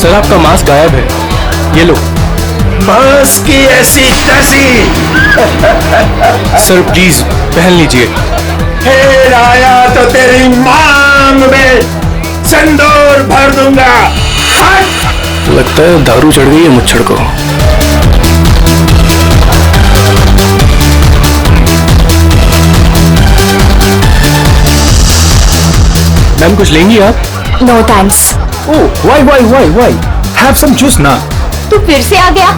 Sir आपका mask गायब है, ये लो। मास्क की ऐसी तैसी। सर प्लीज पहन लीजिए। फिर आया तो तेरी मांग में सिंदूर भर दूंगा। लगता है दारू चढ़ गई है मुच्छड़ को। मैम कुछ लेंगी आप? No thanks. Oh why have some juice ना। तू फिर से आ गया?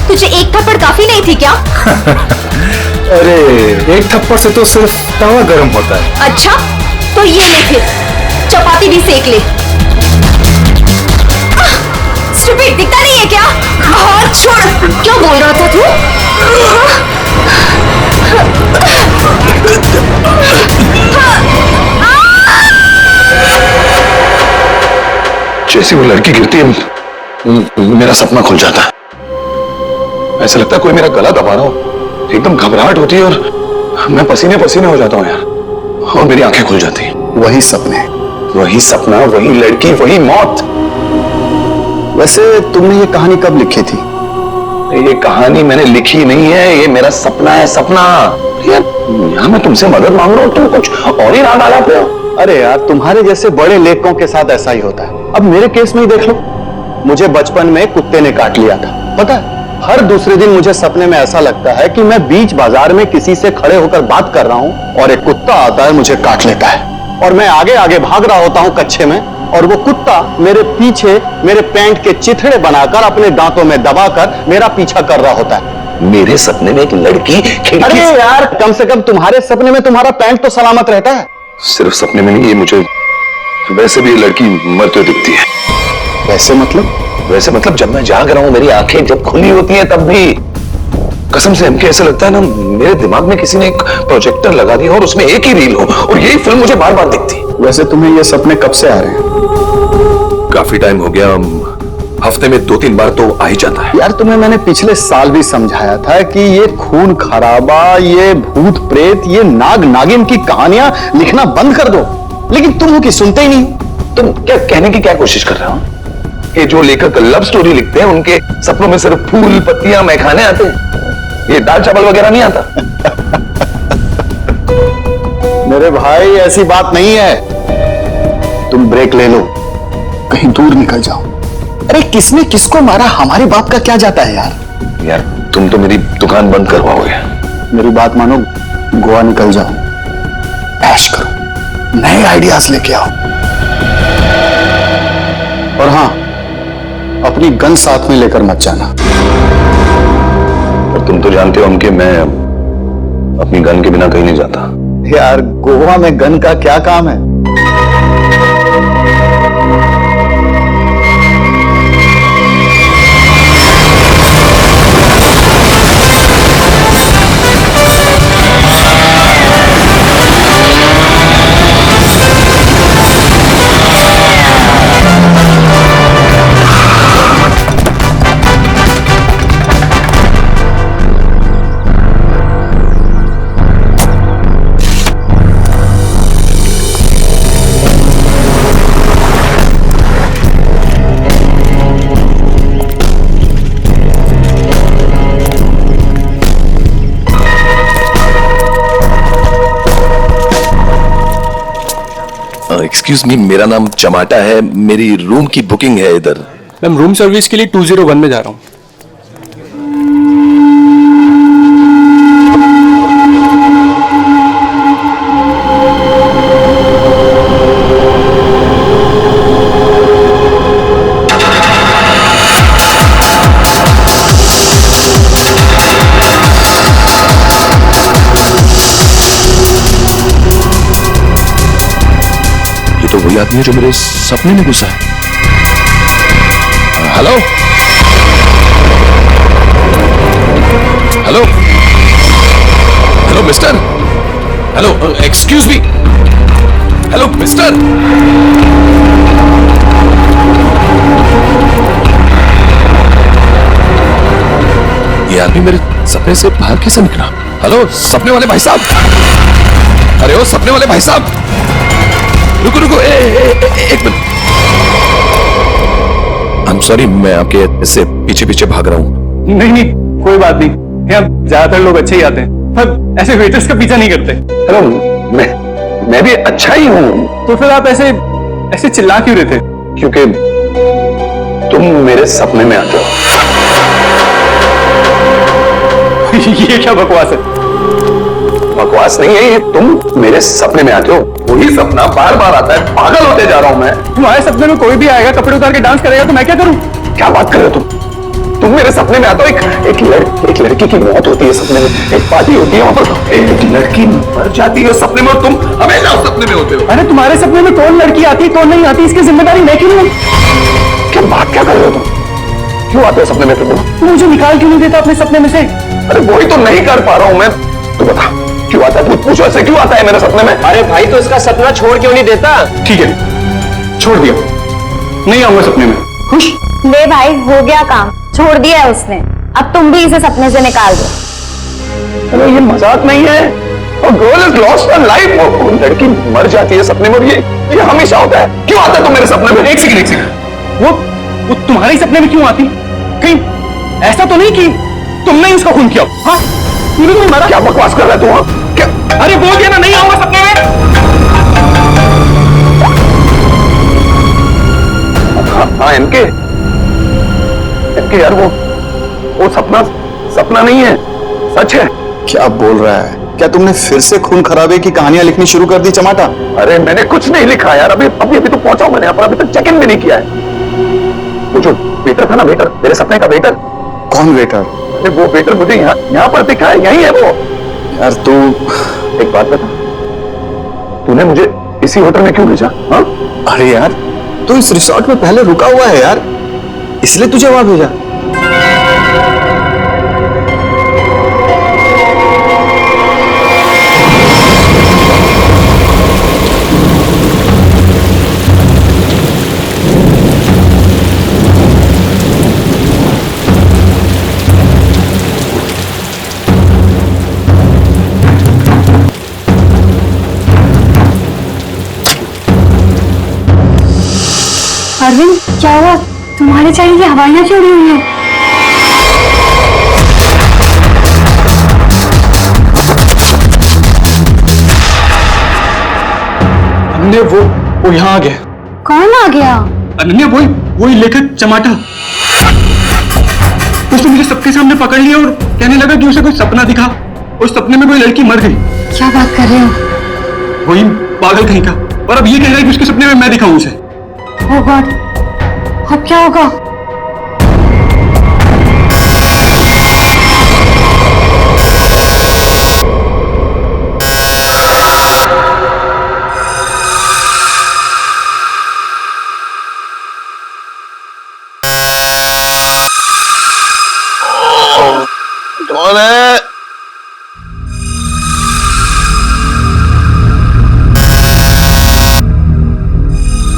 तुझे एक थप्पड़ काफी नहीं थी क्या? अरे एक थप्पड़ से तो सिर्फ तवा गर्म होता है। अच्छा तो ये ले फिर, चपाती भी सेक ले। स्टूपिड, दिखता नहीं है क्या? हाथ छोड़। क्या बोल रहा था तू? जैसी वो लड़की गिरती है मेरा सपना खुल जाता है। ऐसा लगता है कोई मेरा गला दबा रहा हो। एकदम घबराहट होती है और मैं पसीने पसीने हो जाता हूँ यार, और मेरी आंखें खुल जाती हैं। वही सपने, वही सपना, वही लड़की, वही मौत। वैसे तुमने ये कहानी कब लिखी थी? ये कहानी मैंने लिखी नहीं है, ये मेरा सपना है। सपना यार, यहाँ मैं तुमसे मदद मांग रहा हूँ, तुम कुछ और ही राग आ जाते हो। अरे यार, तुम्हारे जैसे बड़े लेखकों के साथ ऐसा ही होता है। अब मेरे केस में ही देख लो, मुझे बचपन में कुत्ते ने काट लिया था। पता है, हर दूसरे दिन मुझे सपने में ऐसा लगता है कि मैं बीच बाजार में किसी से खड़े होकर बात कर रहा हूं और एक कुत्ता आता है, मुझे काट लेता है और मैं आगे आगे भाग रहा होता हूं कच्चे में, और वो कुत्ता मेरे पीछे मेरे पैंट के चिथड़े बनाकर अपने दांतों में दबाकर मेरा पीछा कर रहा होता है। मेरे सपने में एक लड़की खिड़की। अरे यार, कम से कम तुम्हारे सपने में तुम्हारा पैंट तो सलामत रहता है। सिर्फ सपने में नहीं, ये मुझे वैसे भी ये लड़की मरते हुए दिखती है। वैसे मतलब? वैसे मतलब जब मैं जाग रहा हूं, मेरी आंखें जब खुली होती हैं तब भी कसम से हमको ऐसा लगता है ना, मेरे दिमाग में किसी ने एक प्रोजेक्टर लगा दिया और उसमें एक ही रील हो और यही फिल्म मुझे बार बार दिखती। वैसे तुम्हें ये सपने कब से आ रहे हैं? काफी टाइम हो गया, हफ्ते में 2-3 बार तो आ ही जाता है। यार तुम्हें मैंने पिछले साल भी समझाया था कि ये खून खराबा, ये भूत प्रेत, ये नाग नागिन की कहानियां लिखना बंद कर दो, लेकिन तुम की सुनते ही नहीं। तुम क्या कहने की क्या कोशिश कर रहे हो कि जो लेखक लव स्टोरी लिखते हैं उनके सपनों में सिर्फ फूल पत्तियां मैखाने आते हैं, ये दाल चावल वगैरह नहीं आता? मेरे भाई ऐसी बात नहीं है। तुम ब्रेक ले लो, कहीं दूर निकल जाओ। अरे किसने किसको मारा, हमारी बात का क्या जाता है यार। यार तुम तो मेरी दुकान बंद करवाओगे। मेरी बात मानो, गोवा निकल जाओ, ऐश करो, नए आइडियाज लेके आओ, और हां, अपनी गन साथ में लेकर मत जाना। और तुम तो जानते हो कि मैं अपनी गन के बिना कहीं नहीं जाता। यार गोवा में गन का क्या काम है? एक्सक्यूज मी, मेरा नाम चमाटा है, मेरी रूम की बुकिंग है इधर। मैम रूम सर्विस के लिए 201 में जा रहा हूँ। तो वही आदमी है जो मेरे सपने में घुसा है। Hello hello hello mister, hello excuse me, hello mister. ये आदमी मेरे सपने से बाहर कैसे निकला? हेलो सपने वाले भाई साहब, अरे ओ सपने वाले भाई साहब, रुको रुको, एक मिनट। आई एम सॉरी, मैं आपके इससे पीछे पीछे भाग रहा हूँ। नहीं नहीं, कोई बात नहीं, यहाँ ज्यादातर लोग अच्छे ही आते हैं, पर ऐसे वेटर्स का पीछा नहीं करते। हेलो, मैं भी अच्छा ही हूँ। तो फिर आप ऐसे ऐसे चिल्ला क्यों रहे थे? क्योंकि तुम मेरे सपने में आते हो। ये क्या बकवास है? बकवास नहीं है ये, तुम मेरे सपने में आते हो। वही सपना बार बार आता है, पागल होते जा रहा हूं मैं। तुम्हारे सपने में कोई भी आएगा, कपड़े उतार के डांस करेगा, तो मैं क्या करूं? क्या बात कर रहे हो तुम मेरे सपने में आते हो। एक लड़की की मौत होती है सपने में, एक पार्टी होती है वहां पर, एक लड़की मर जाती है सपने में, और तुम हमेशा उस सपने में होते हो। अरे तुम्हारे सपने में कौन लड़की आती है कौन नहीं आती, इसकी जिम्मेदारी मैं क्यों लूं? क्या बात क्या कर रहे हो तुम? क्यों आते हो सपने में तुम? मुझे निकाल क्यों नहीं देता अपने सपने में से? अरे वही तो नहीं कर पा रहा हूं मैं। तू बता क्यों आता है, पूछो ऐसे क्यों आता है मेरे सपने में? अरे भाई, तो इसका सपना छोड़ क्यों नहीं देता? ठीक है, छोड़ दिया, नहीं आऊंगा सपने में। खुश? ले भाई, हो गया काम, छोड़ दिया है उसने, अब तुम भी इसे सपने से निकाल दो। अरे ये मजाक नहीं है, और girl is lost her life. वो लड़की मर जाती है सपने में, और ये हमेशा होता है। क्यों आता है तुम मेरे सपने में? एक सेकंड, वो तुम्हारे ही सपने में क्यों आती? कहीं ऐसा तो नहीं कि तुमने ही उसका खून किया? हाँ, तूने तो मारा। क्या बकवास कर रहा है तू? हाँ? क्या? अरे बोल दिया ना, नहीं आऊंगा सपने में। हाँ एमके यार, वो सपना नहीं है, सच है। क्या बोल रहा है? क्या तुमने फिर से खून खराबे की कहानियां लिखनी शुरू कर दी चमाटा? अरे मैंने कुछ नहीं लिखा यार, अभी तो पहुंचा हूं मैंने यहाँ पर, अभी तक चेक इन भी नहीं किया है। वो जो वेटर था ना, वेटर, मेरे सपने का वेटर। कौन वेटर? अरे वो वेटर मुझे यहाँ पर दिखा है, यही है वो। यार तू एक बात बता, तूने मुझे इसी होटल में क्यों भेजा? हाँ? अरे यार, तू इस रिसोर्ट में पहले रुका हुआ है यार, इसलिए तुझे वहां भेजा। अरविंद, क्या हुआ? तुम्हारे चाहिए की हवाइयां क्यों उड़ी हुई हैं? अनन्या, वो यहाँ आ गया। कौन आ गया? अनन्या, वही लेखक चमाटा। उसने मुझे सबके सामने पकड़ लिया और कहने लगा कि उसे कोई सपना दिखा, उस सपने में कोई लड़की मर गई। क्या बात कर रहे हो? वही पागल कहीं का, और अब ये कह रहा है कि उसके सपने में मैं दिखाऊं उसे। ओह गॉड, अब क्या होगा? कौन है?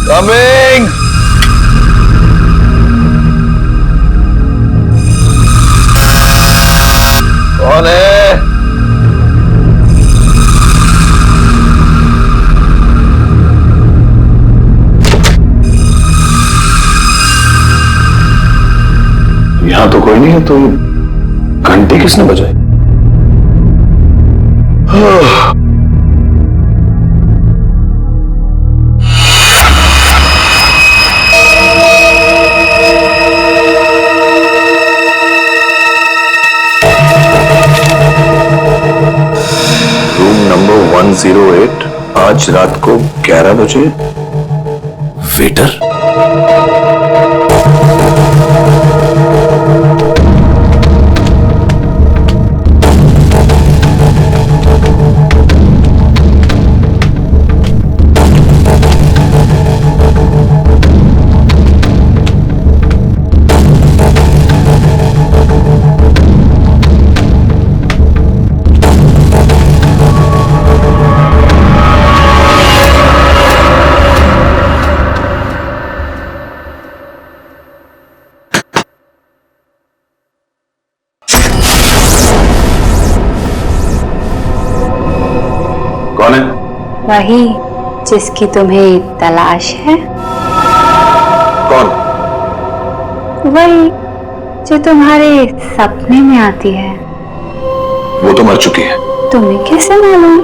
कमिंग। कौन है? यहां तो कोई नहीं है, तो घंटी किसने बजाई? रूम नंबर 108, आज रात को 11 बजे। वेटर? कौन है? वही जिसकी तुम्हें तलाश है। कौन? वही जो तुम्हारे सपने में आती है। वो तो मर चुकी है। तुम्हें कैसे मालूम?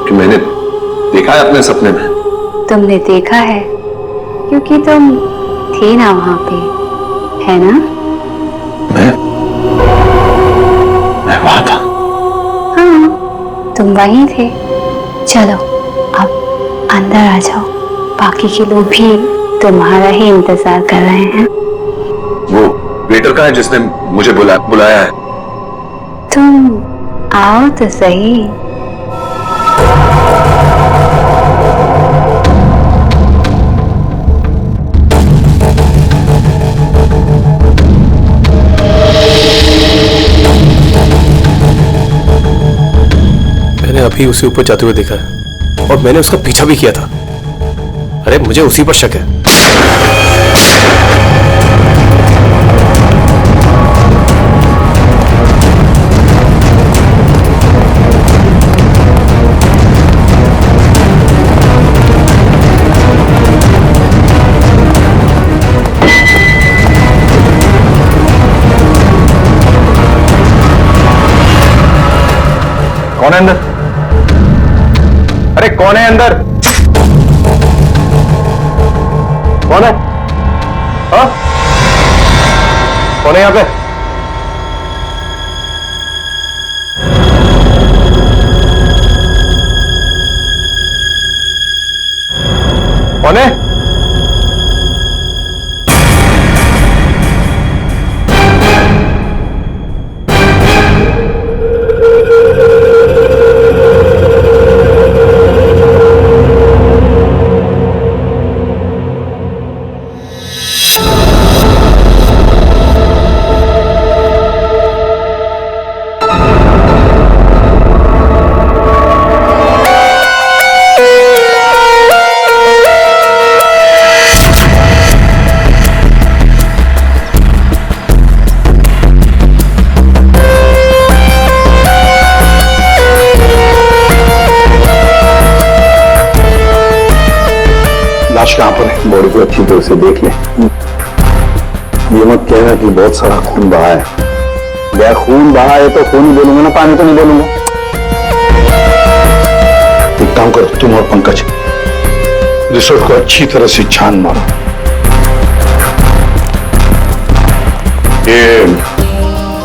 कि मैंने देखा है अपने सपने में। तुमने देखा है क्योंकि तुम थे ना वहां पे, है ना? मैं वहां था। हाँ, तुम वहीं थे। चलो अब अंदर आ जाओ, बाकी के लोग भी तुम्हारा ही इंतजार कर रहे हैं। वो वेटर कहाँ है जिसने मुझे बुलाया है? तुम आओ तो सही। मैंने अभी उसे ऊपर जाते हुए देखा है और मैंने उसका पीछा भी किया था। अरे मुझे उसी पर शक है। कौन है अंदर? अरे कौन है अंदर? कौन है? हाँ? कौन है यहां पे? कौन है? लाश कहां पर है? बॉडी को अच्छी तरह से देख ले। ये मत कहना कि बहुत सारा खून बहा है। मैं खून बहा है तो खून ही बोलूंगा ना, पानी तो नहीं बोलूंगा। एक काम करो, तुम और पंकज रिसोर्ट को अच्छी तरह से छान मारो। ये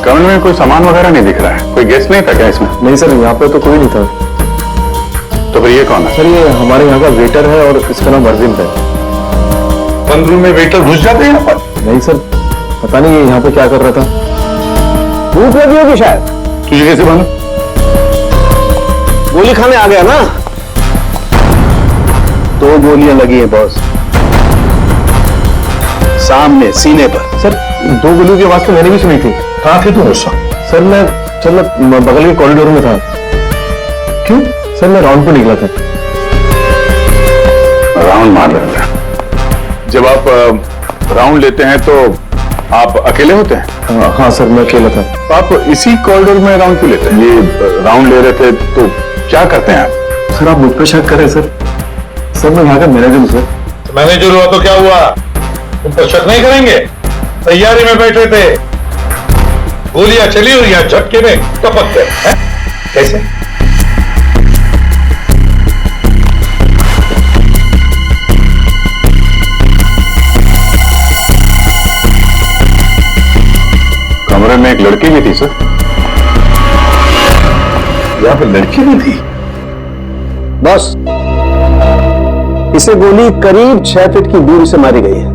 कमरे में कोई सामान वगैरह नहीं दिख रहा है। कोई गेस्ट नहीं था क्या इसमें? नहीं सर, यहाँ पे तो कोई नहीं था। तो फिर ये कौन है? सर ये हमारे यहाँ का वेटर है और इसका नाम अर्जिंद है। बंद रूम में वेटर घुस जाते हैं यहाँ पर? नहीं सर, पता नहीं ये यहाँ पे क्या कर रहा था। भूख लगी होगी शायद। तुझे कैसे मालूम? गोली खाने आ गया ना। 2 गोलियां लगी हैं बॉस, सामने सीने पर। सर 2 गोलियों की आवाज तो मैंने भी सुनी थी। कहाँ थे तुम उस वक्त? सर मैं बगल के कॉरिडोर में था। क्यों? सर मैं राउंड पे निकला था। राउंड मार रहे थे? जब आप राउंड लेते हैं तो आप अकेले होते हैं? हाँ सर, मैं अकेला था। तो आप इसी कॉरिडोर में राउंड क्यों लेते हैं? ये राउंड ले रहे थे तो क्या करते हैं आप? सर आप मुझ पर शक करें सर। सर मैं यहाँ का मैनेजर हूँ सर। मैनेजर हुआ तो क्या हुआ? तुम पर शक नहीं करेंगे? तैयारी में बैठे थे, गोलियां चली हुई या झटके में टपक गए हैं? कैसे? कमरे में एक लड़की भी थी सर। यहाँ पे लड़की भी थी? बस इसे गोली करीब 6 फीट की दूरी से मारी गई है।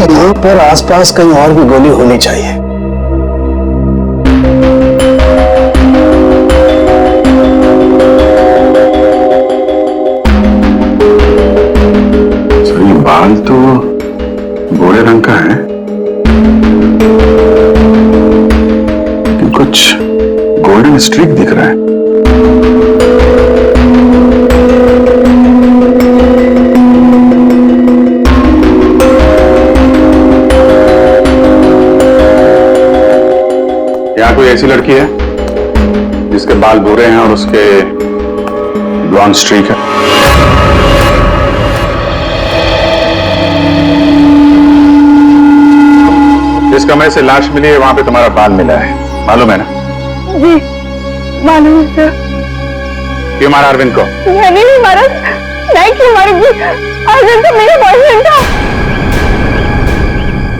यहाँ पर आसपास कहीं और भी गोली होनी चाहिए। सर ये बाल तो गोरे रंग का है, लेकिन कुछ गोल्डन स्ट्रीक दिख रहा है। यहाँ कोई ऐसी लड़की है जिसके बाल भूरे हैं और उसके ब्लॉन्ड स्ट्रीक है? जिस कमरे से लाश मिली है वहां पे तुम्हारा बाल मिला है, मालूम है ना? जी मालूम है सर। क्यों मारा अरविंद को? मैंने नहीं मारा, नहीं क्यों मारूंगी, अरविंद तो मेरा बॉयफ्रेंड था।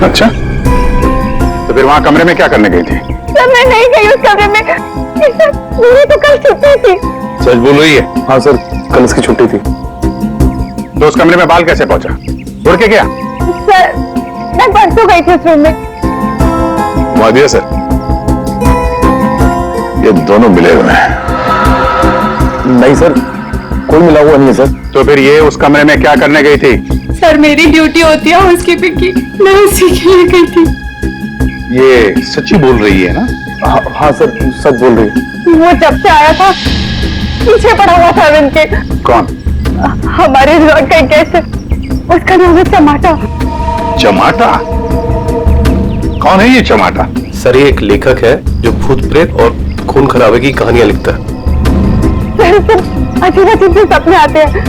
अच्छा, तो फिर वहां कमरे में क्या करने गई थी? सर मैं नहीं गई उस कमरे में, सर मेरी तो कल छुट्टी थी। सच बोल रही है? हाँ सर, कल इसकी छुट्टी थी। तो उस कमरे में बाल कैसे पहुंचा? उड़ के गया? सर मैं परसों गई थी उस रूम में। मुआविया सर, ये दोनों मिले हुए हैं। नहीं सर, कोई मिला हुआ नहीं है सर। तो फिर ये उस कमरे में क्या करने गई थी? सर मेरी ड्यूटी होती है हाउसकीपिंग की, मैं उसी के लिए गई थी। ये सच्ची बोल रही है ना? हाँ सर, सच बोल रही है। वो जब से आया था पीछे पड़ा हुआ था अरविंद के। कौन? हमारे रिजॉर्ट का गेस्ट, उसका नाम है चमाटा। चमाटा? कौन है ये चमाटा? सर ये एक लेखक है जो भूत प्रेत और खून खराबे की कहानियां लिखता है। सर अजीब अजीब से सपने आते हैं।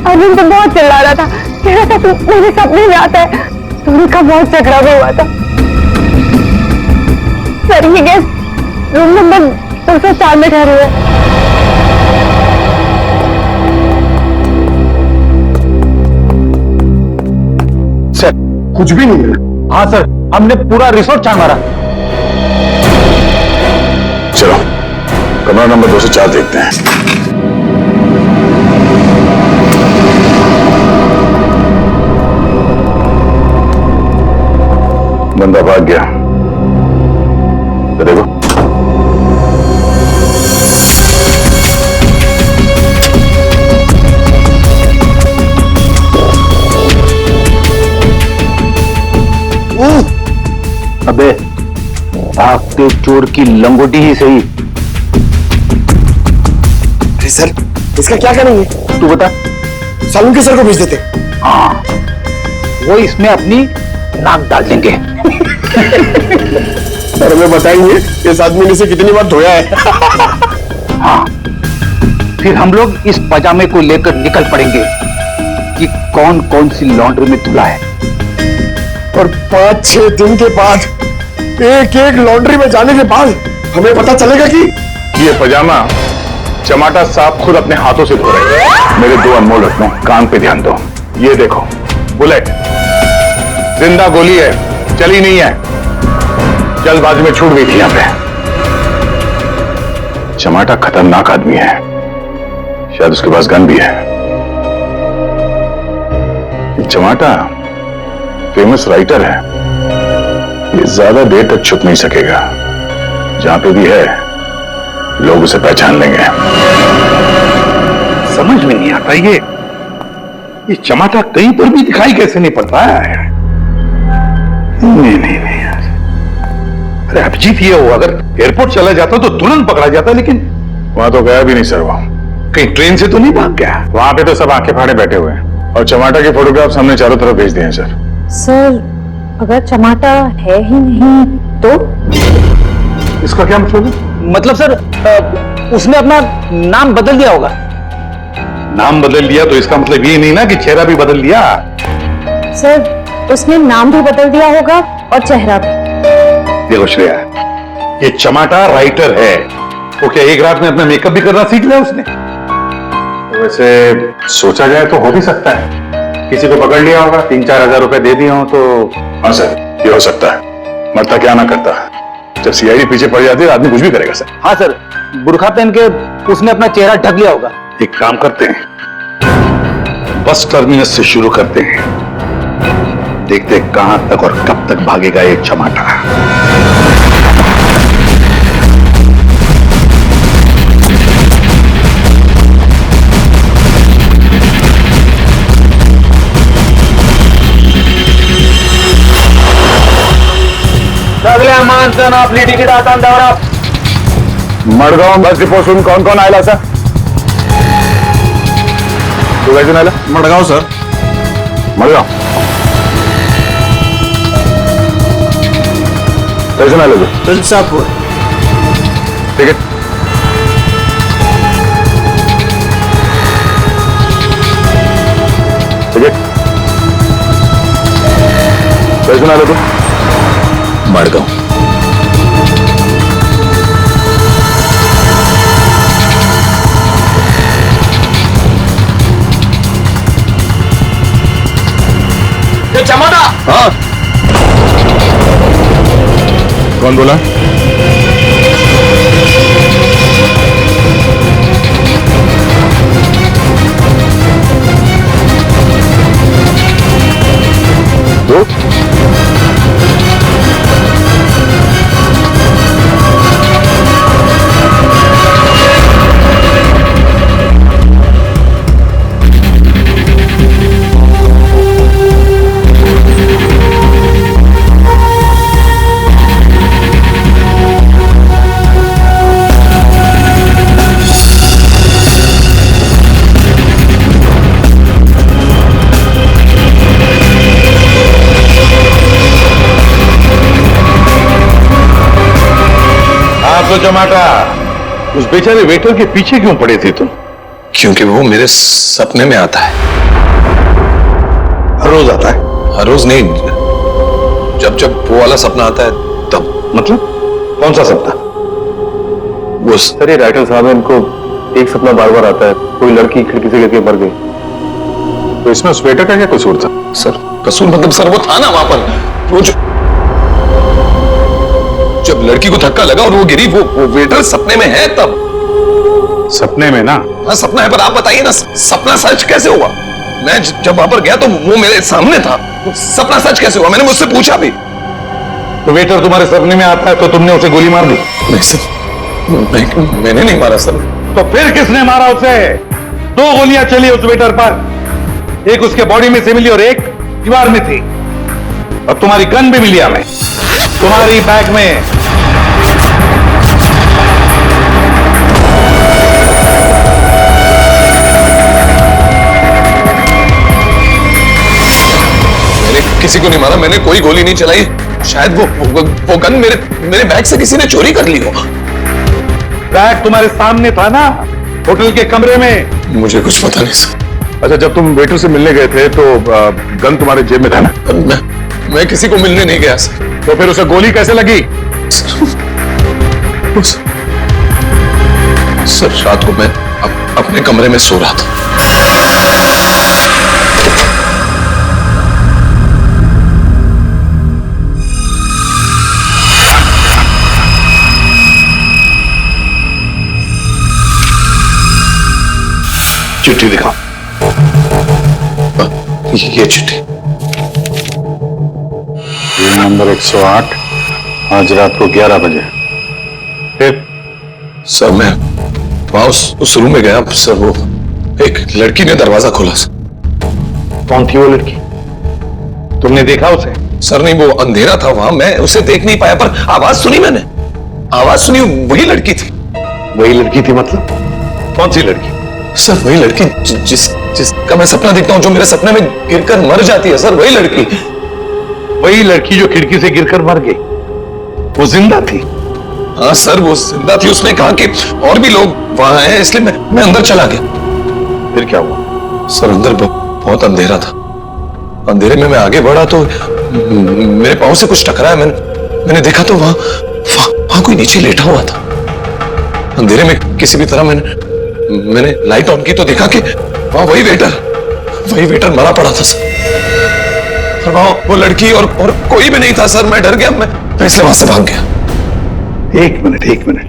अरविंद तो बहुत चिल्ला रहा था, कह रहा था तू मेरे सपने में आता है। तो उनका बहुत झगड़ा भी हुआ था। सर ये गेस्ट रूम नंबर 204 में ठहरे हुए। सर कुछ भी नहीं मिला। हाँ सर, हमने पूरा रिसोर्ट छान मारा। चलो कमरा नंबर 204 देखते हैं। बंदा भाग गया, तो देखो। अबे भागते चोर की लंगोटी ही सही। अरे सर, इसका क्या करेंगे? तू बता। सालून के सर को भेज देते। हाँ, वो इसमें अपनी नाक डाल देंगे। सर हमें बताएंगे इस आदमी ने से कितनी बार धोया है। हाँ, फिर हम लोग इस पजामे को लेकर निकल पड़ेंगे कि कौन कौन सी लॉन्ड्री में धुला है। और 5-6 दिन के बाद, एक एक लॉन्ड्री में जाने के बाद हमें पता चलेगा कि ये पजामा चमाटा साहब खुद अपने हाथों से धो रहे हैं। मेरे दो अनमोल रत्नों, कान पे ध्यान दो। ये देखो बुलेट, जिंदा गोली है, चली नहीं है, जल्दबाजी में छूट गई थी यहां पे। चमाटा खतरनाक आदमी है, शायद उसके पास गन भी है। चमाटा फेमस राइटर है, ये ज्यादा देर तक छुप नहीं सकेगा। जहां पे भी है लोग उसे पहचान लेंगे। समझ में नहीं आता ये चमाटा कहीं पर भी दिखाई कैसे नहीं पड़ता है। नहीं यार, अरे अभिजीत ये हो, अगर एयरपोर्ट चला जाता तो तुरंत पकड़ा जाता, लेकिन वहां तो गया भी नहीं सर। वो कहीं ट्रेन से तो नहीं भाग गया? वहां पे तो सब आंखें फाड़े बैठे हुए हैं और चमाटा के फोटोग्राफ्स हमने चारों तरफ भेज दिए हैं सर। सर अगर चमाटा है ही नहीं तो? इसका क्या मतलब है? मतलब सर, उसने अपना नाम बदल दिया होगा। नाम बदल लिया तो इसका मतलब ये नहीं ना कि चेहरा भी बदल लिया। सर उसने नाम भी बदल दिया होगा और चेहरा भी। देखो श्रेया, ये चमाटा राइटर है, वो क्या एक रात में अपना मेकअप भी करना सीख लिया उसने? वैसे सोचा जाए तो हो भी सकता है, किसी को पकड़ लिया होगा, 3-4 हजार रुपए दे दिए हो तो। हाँ सर, ये हो सकता है। मरता क्या ना करता, जब सीआईडी पीछे पड़ जाती है आदमी कुछ भी करेगा सर। हाँ सर, बुर्खा पहन के उसने अपना चेहरा ढक लिया होगा। एक काम करते हैं, बस टर्मिनस से शुरू करते हैं, देखते हैं कहां तक और कब तक भागेगा ये चमाटा। सगळ्या माणसानं आपली तिकीट हातान दवरा. मडगाव बस डिपो सुन कौन कौन आयला सर? तू काय आला? मडगाव सर. मडगाव कैसे आलो तू? तुलसापूर. तिकीट तिकीट कैसे आलो तू? माड़गांव। चमाटा। हाँ, कौन बोला? दो तो चमाटा, उस बेचारे वेटर के पीछे क्यों पड़े थे तुम? क्योंकि वो मेरे सपने में आता है। हर रोज आता है? हर रोज नहीं, जब जब वो वाला सपना आता है तब। मतलब कौन सा सपना? वो सर ये राइटर साहब है, इनको एक सपना बार बार आता है, कोई लड़की खिड़की से गिर के मर गई। तो इसमें उस वेटर का क्या कसूर था? सर कसूर मतलब सर वो था ना वहां पर, वो जब लड़की को धक्का लगा और वो गिरी, वो वेटर सपने में है तब। सपने में ना? हाँ सपना है, पर आप बताइए ना सपना सच कैसे हुआ? मैं जब वहां पर गया तो वो मेरे सामने था, सपना सच कैसे हुआ? मैंने मुझसे पूछा भी। तो वेटर तुम्हारे सपने में आता है तो तुमने उसे गोली मार दी? नहीं सर, मैंने नहीं मारा सर। तो फिर किसने मारा उसे? 2 गोलियां चली उस वेटर पर, एक उसके बॉडी में से मिली और एक दीवार में थी। और तुम्हारी गन भी मिली हमें, तुम्हारी बैग में। मैंने किसी को नहीं मारा, मैंने कोई गोली नहीं चलाई। शायद वो गन मेरे बैग से किसी ने चोरी कर ली हो। बैग तुम्हारे सामने था ना, होटल के कमरे में। मुझे कुछ पता नहीं सर। अच्छा, जब तुम वेटर से मिलने गए थे तो गन तुम्हारे जेब में था ना? मैं किसी को मिलने नहीं गया सर। तो फिर उसे गोली कैसे लगी? सर रात को मैं अपने कमरे में सो रहा था। चिट्ठी दिखाओ। ये चिट्ठी। रूम नंबर 108, आज रात को 11 बजे। फिर? सर मैं वहां उस रूम में गया सर, वो एक लड़की ने दरवाजा खोला सर। कौन थी वो लड़की? तुमने देखा उसे? सर नहीं, वो अंधेरा था वहां, मैं उसे देख नहीं पाया, पर आवाज सुनी मैंने। आवाज सुनी, वही लड़की थी। वही लड़की थी मतलब? कौन सी लड़की? सर वही लड़की जिसका मैं सपना देखता हूँ, जो मेरे सपने में गिरकर मर जाती है सर, वही लड़की। वही लड़की जो खिड़की से गिरकर मर गई, वो जिंदा थी? हाँ सर वो जिंदा थी। उसने कहा कि और भी लोग वहां हैं, इसलिए मैं अंदर चला गया। फिर क्या हुआ? सर अंदर बहुत अंधेरा था। अंधेरे में मैं आगे बढ़ा तो मेरे पांव से कुछ टकराया। मैंने देखा तो वहां कोई नीचे लेटा हुआ था। अंधेरे में किसी भी तरह मैंने लाइट ऑन की तो देखा कि वहां वही वेटर मरा पड़ा था सर। और वहां वो लड़की और कोई भी नहीं था सर। मैं डर गया, मैं इसलिए वहां से भाग गया। एक मिनट,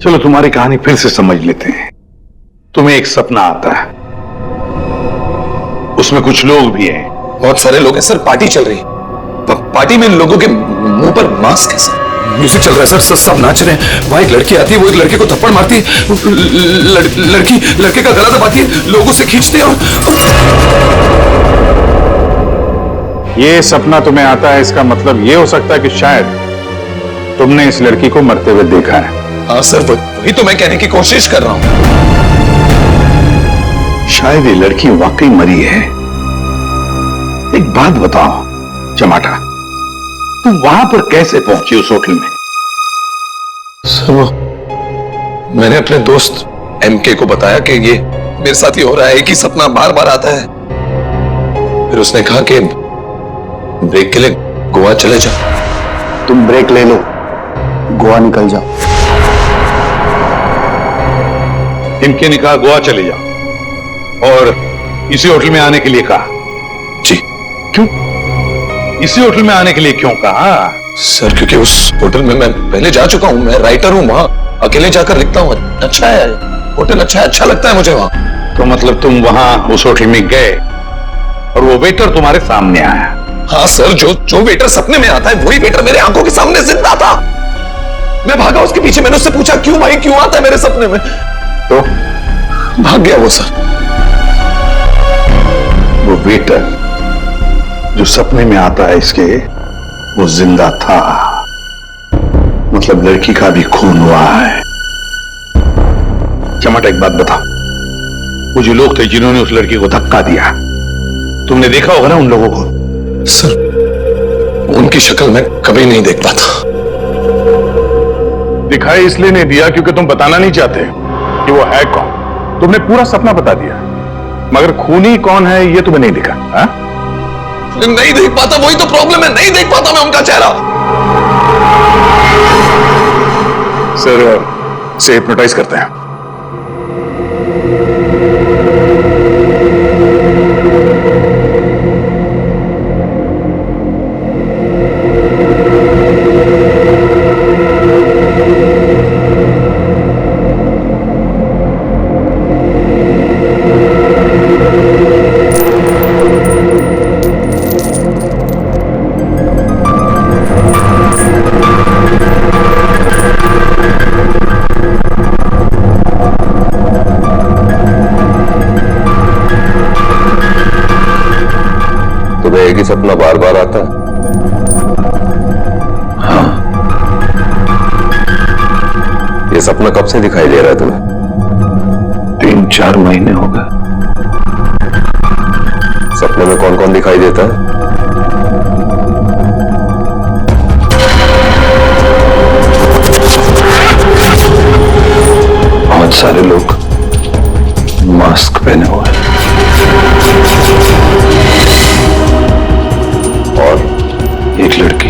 चलो तुम्हारी कहानी फिर से समझ लेते हैं। तुम्हें एक सपना आता है, उसमें कुछ लोग भी हैं। बहुत सारे लोग हैं सर, पार्टी चल रही है। पार्टी में लोगों के मुंह पर मास्क है सर। म्यूजिक चल रहा है सर, सब नाच रहे हैं। वहां एक लड़की आती है, वो एक लड़के को थप्पड़ मारती है। लड़की लड़के का गला दबाती है, लोगों से खींचती है। ये सपना तुम्हें आता है, इसका मतलब ये हो सकता है कि शायद तुमने इस लड़की को मरते हुए देखा है। हाँ सर वही तो मैं कहने की कोशिश कर रहा हूं। शायद ये लड़की वाकई मरी है। एक बात बताओ चमाटा, तुम वहां पर कैसे पहुंची उस होटल में? सर वो मैंने अपने दोस्त एमके को बताया कि ये मेरे साथ ही हो रहा है, एक ही सपना बार बार आता है। फिर उसने कहा कि ब्रेक के लिए गोवा चले जाओ। तुम ब्रेक ले लो, गोवा निकल जाओ। इनके निकाह गोवा चले जाओ और इसी होटल में आने के लिए कहा। जी। क्यों इसी होटल में आने के लिए क्यों कहा? सर क्योंकि उस होटल में मैं पहले जा चुका हूं, मैं राइटर हूं, वहां अकेले जाकर लिखता हूं। अच्छा है होटल, अच्छा लगता है मुझे वहां। तो मतलब तुम वहां उस होटल में गए और वो वेटर तुम्हारे सामने आया? हाँ सर, जो वेटर सपने में आता है वही वेटर मेरे आंखों के सामने जिंदा था। मैं भागा उसके पीछे, मैंने उससे पूछा क्यों भाई, क्यों आता है मेरे सपने में? तो भाग गया वो सर। वो वेटर जो सपने में आता है इसके, वो जिंदा था। मतलब लड़की का भी खून हुआ है। चमाटा एक बात बता, वो जो लोग थे जिन्होंने उस लड़की को धक्का दिया, तुमने देखा होगा ना उन लोगों को? सर उनकी शक्ल मैं कभी नहीं देख पाता। दिखाई इसलिए नहीं दिया क्योंकि तुम बताना नहीं चाहते कि वो है कौन। तुमने पूरा सपना बता दिया, मगर खूनी कौन है ये तुम्हें नहीं दिखा। हा? नहीं देख पाता, वही तो प्रॉब्लम है, नहीं देख पाता मैं उनका चेहरा। सर से हिप्नोटाइज करते हैं। एक ही सपना बार बार आता है? हाँ। ये सपना कब से दिखाई दे रहा है तुम्हें? 3-4 महीने हो गए। सपने में कौन कौन दिखाई देता है? बहुत सारे लोग मास्क पहने हुए हैं और एक लड़की,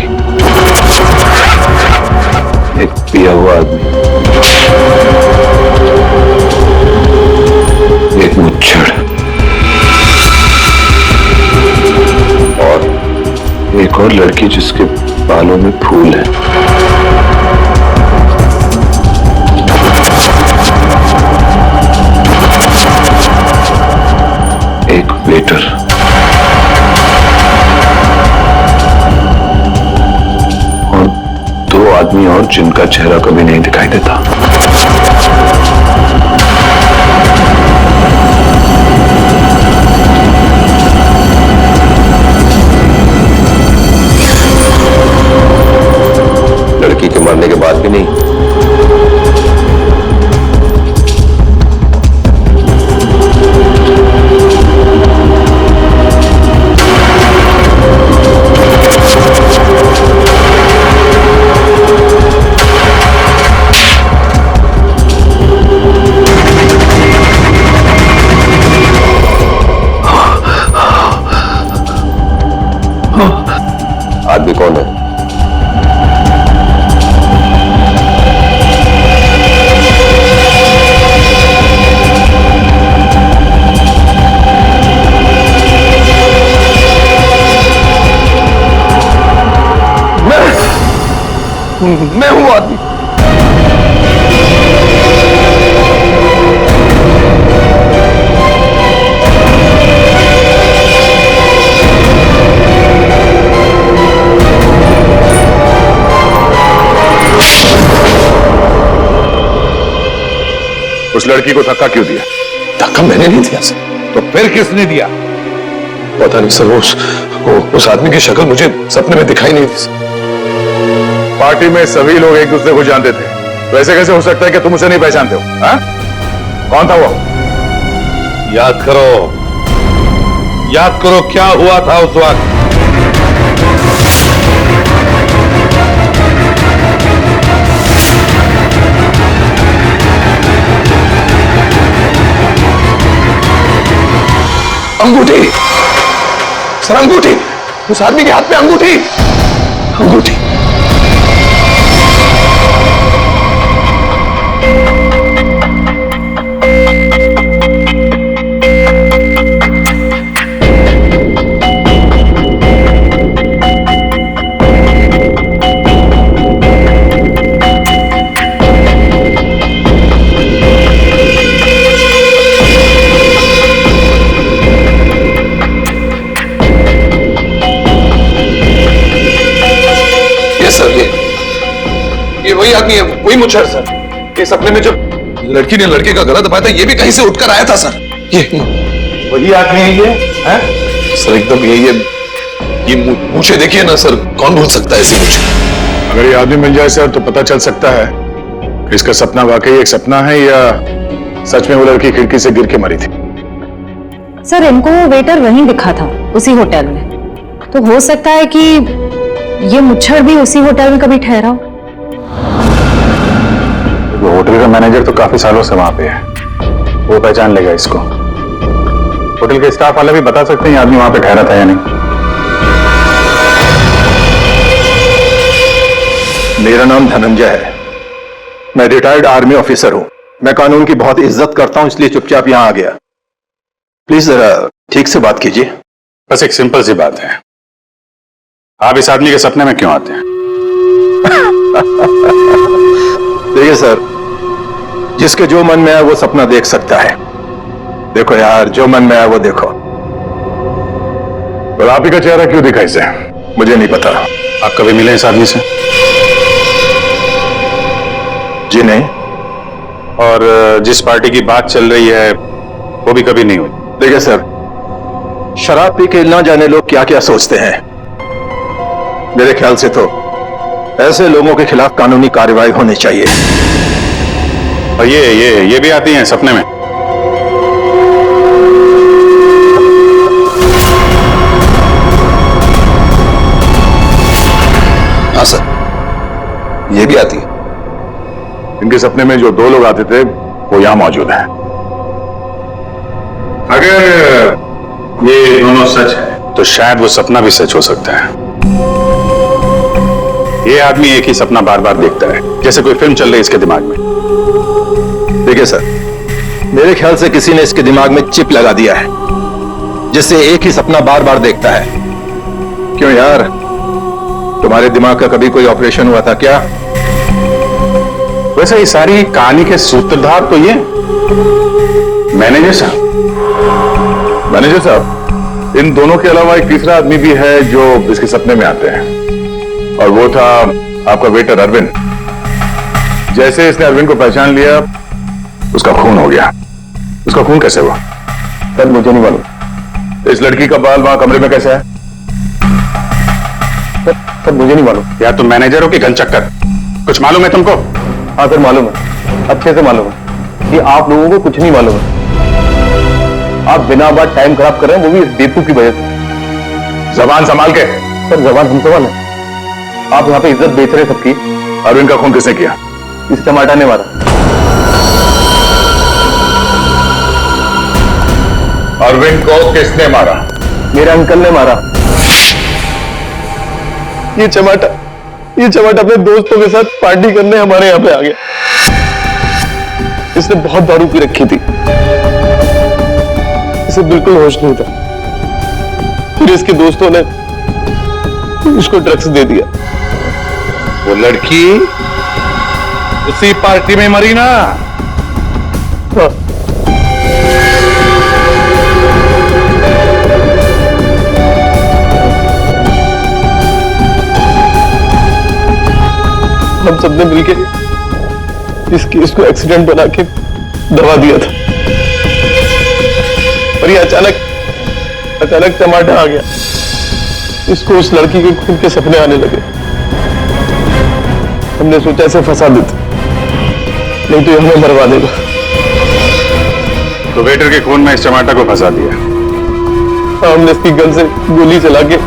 एक पिया हुआ आदमी, एक मुच्छड़ और एक और लड़की जिसके बालों में फूल है। एक वेटर और 2 आदमी और जिनका चेहरा कभी नहीं दिखाई देता। लड़की के मरने के बाद भी नहीं? आदमी कौन है? मैं हूं आदमी। उस लड़की को धक्का क्यों दिया? धक्का मैंने नहीं दिया सर। तो फिर किसने दिया? पता नहीं सर, उस आदमी की शक्ल मुझे सपने में दिखाई नहीं दी सर। पार्टी में सभी लोग एक दूसरे को जानते थे, वैसे कैसे हो सकता है कि तुम उसे नहीं पहचानते हो? हा? कौन था वो? याद करो क्या हुआ था उस वक्त। अंगूठी सर, अंगूठी, उस आदमी के हाथ में अंगूठी। वही आदमी है, वही मुच्छर सर। ये सपने में जो लड़की ने लड़के का गला दबाया था, ये भी कहीं से उठकर आया था सर। ये वही आदमी है ये, हैं? सर एकदम ये मूछे देखिए ना सर, कौन भूल सकता है ऐसी मूछे। अगर ये आदमी मिल जाए सर तो पता चल सकता है कि इसका सपना वाकई एक सपना है या सच में वो लड़की खिड़की से गिर के मरी थी। सर इनको वो वेटर वहीं दिखा था, उसी होटल में। तो हो सकता है कि ये मुच्छर भी उसी होटल में कभी ठहरा हो। वो होटल का मैनेजर तो काफी सालों से वहां पे है, वो पहचान लेगा इसको। होटल के स्टाफ वाले भी बता सकते हैं आदमी वहां पे ठहरा था या नहीं। मेरा नाम धनंजय है, मैं रिटायर्ड आर्मी ऑफिसर हूं। मैं कानून की बहुत इज्जत करता हूं, इसलिए चुपचाप यहां आ गया। प्लीज जरा ठीक से बात कीजिए। बस एक सिंपल सी बात है, आप इस आदमी के सपने में क्यों आते हैं? देखिए सर, जिसके जो मन में आए वो सपना देख सकता है। देखो यार, जो मन में आए वो देखो। और आप ही का चेहरा क्यों दिखा इसे? मुझे नहीं पता। आप कभी मिले इस आदमी से? जी नहीं। और जिस पार्टी की बात चल रही है वो भी कभी नहीं हुई? देखिए सर, शराब पी के ना जाने लोग क्या क्या सोचते हैं। मेरे ख्याल से तो ऐसे लोगों के खिलाफ कानूनी कार्रवाई होनी चाहिए। और ये भी आती हैं सपने में? हाँ सर, ये भी आती है। इनके सपने में जो दो लोग आते थे वो यहां मौजूद हैं। अगर ये दोनों सच है तो शायद वो सपना भी सच हो सकता है। ये आदमी एक ही सपना बार बार देखता है, जैसे कोई फिल्म चल रही है इसके दिमाग में। देखिए सर, मेरे ख्याल से किसी ने इसके दिमाग में चिप लगा दिया है, जिससे एक ही सपना बार बार देखता है। क्यों यार, तुम्हारे दिमाग का कभी कोई ऑपरेशन हुआ था क्या? वैसे ये सारी कहानी के सूत्रधार तो ये मैनेजर साहब, इन दोनों के अलावा एक तीसरा आदमी भी है जो इसके सपने में आते हैं, और वो था आपका वेटर अरविंद। जैसे इसने अरविंद को पहचान लिया, उसका खून हो गया। उसका खून कैसे हुआ? सर मुझे नहीं मालूम। इस लड़की का बाल वहां कमरे में कैसे है? सर मुझे नहीं मालूम। या तुम मैनेजर हो कि घन चक्कर? कुछ मालूम है तुमको? हाँ सर मालूम है, अच्छे से मालूम है कि आप लोगों को कुछ नहीं मालूम है। आप बिना बात टाइम खराब कर रहे हैं, वो भी इस बेवकूफ की वजह से। जबान संभाल के। सर जबान हम संभाल है, आप यहाँ पे इज्जत बेच रहे सबकी। अरविंद का खून किसने किया? इस टमाटर ने मारा। अरविंद को किसने मारा? मेरे अंकल ने मारा। ये टमाटर अपने दोस्तों के साथ पार्टी करने हमारे यहाँ पे आ गया। इसने बहुत दारू पी रखी थी, इसे बिल्कुल होश नहीं था। फिर इसके दोस्तों ने इसको ड्रग्स दे दिया। वो लड़की उसी पार्टी में मरी ना? हाँ। हम सबने मिलके इस केस को एक्सीडेंट बना के दबा दिया था, और ये अचानक टमाटर आ गया। इसको उस लड़की के खून के सपने आने लगे। हमने सोचा इसे फंसा देते, नहीं तो ये हमें मरवा देगा। तो वेटर के खून में इस टमाटर को फंसा दिया? हमने इसकी गन से गोली चला के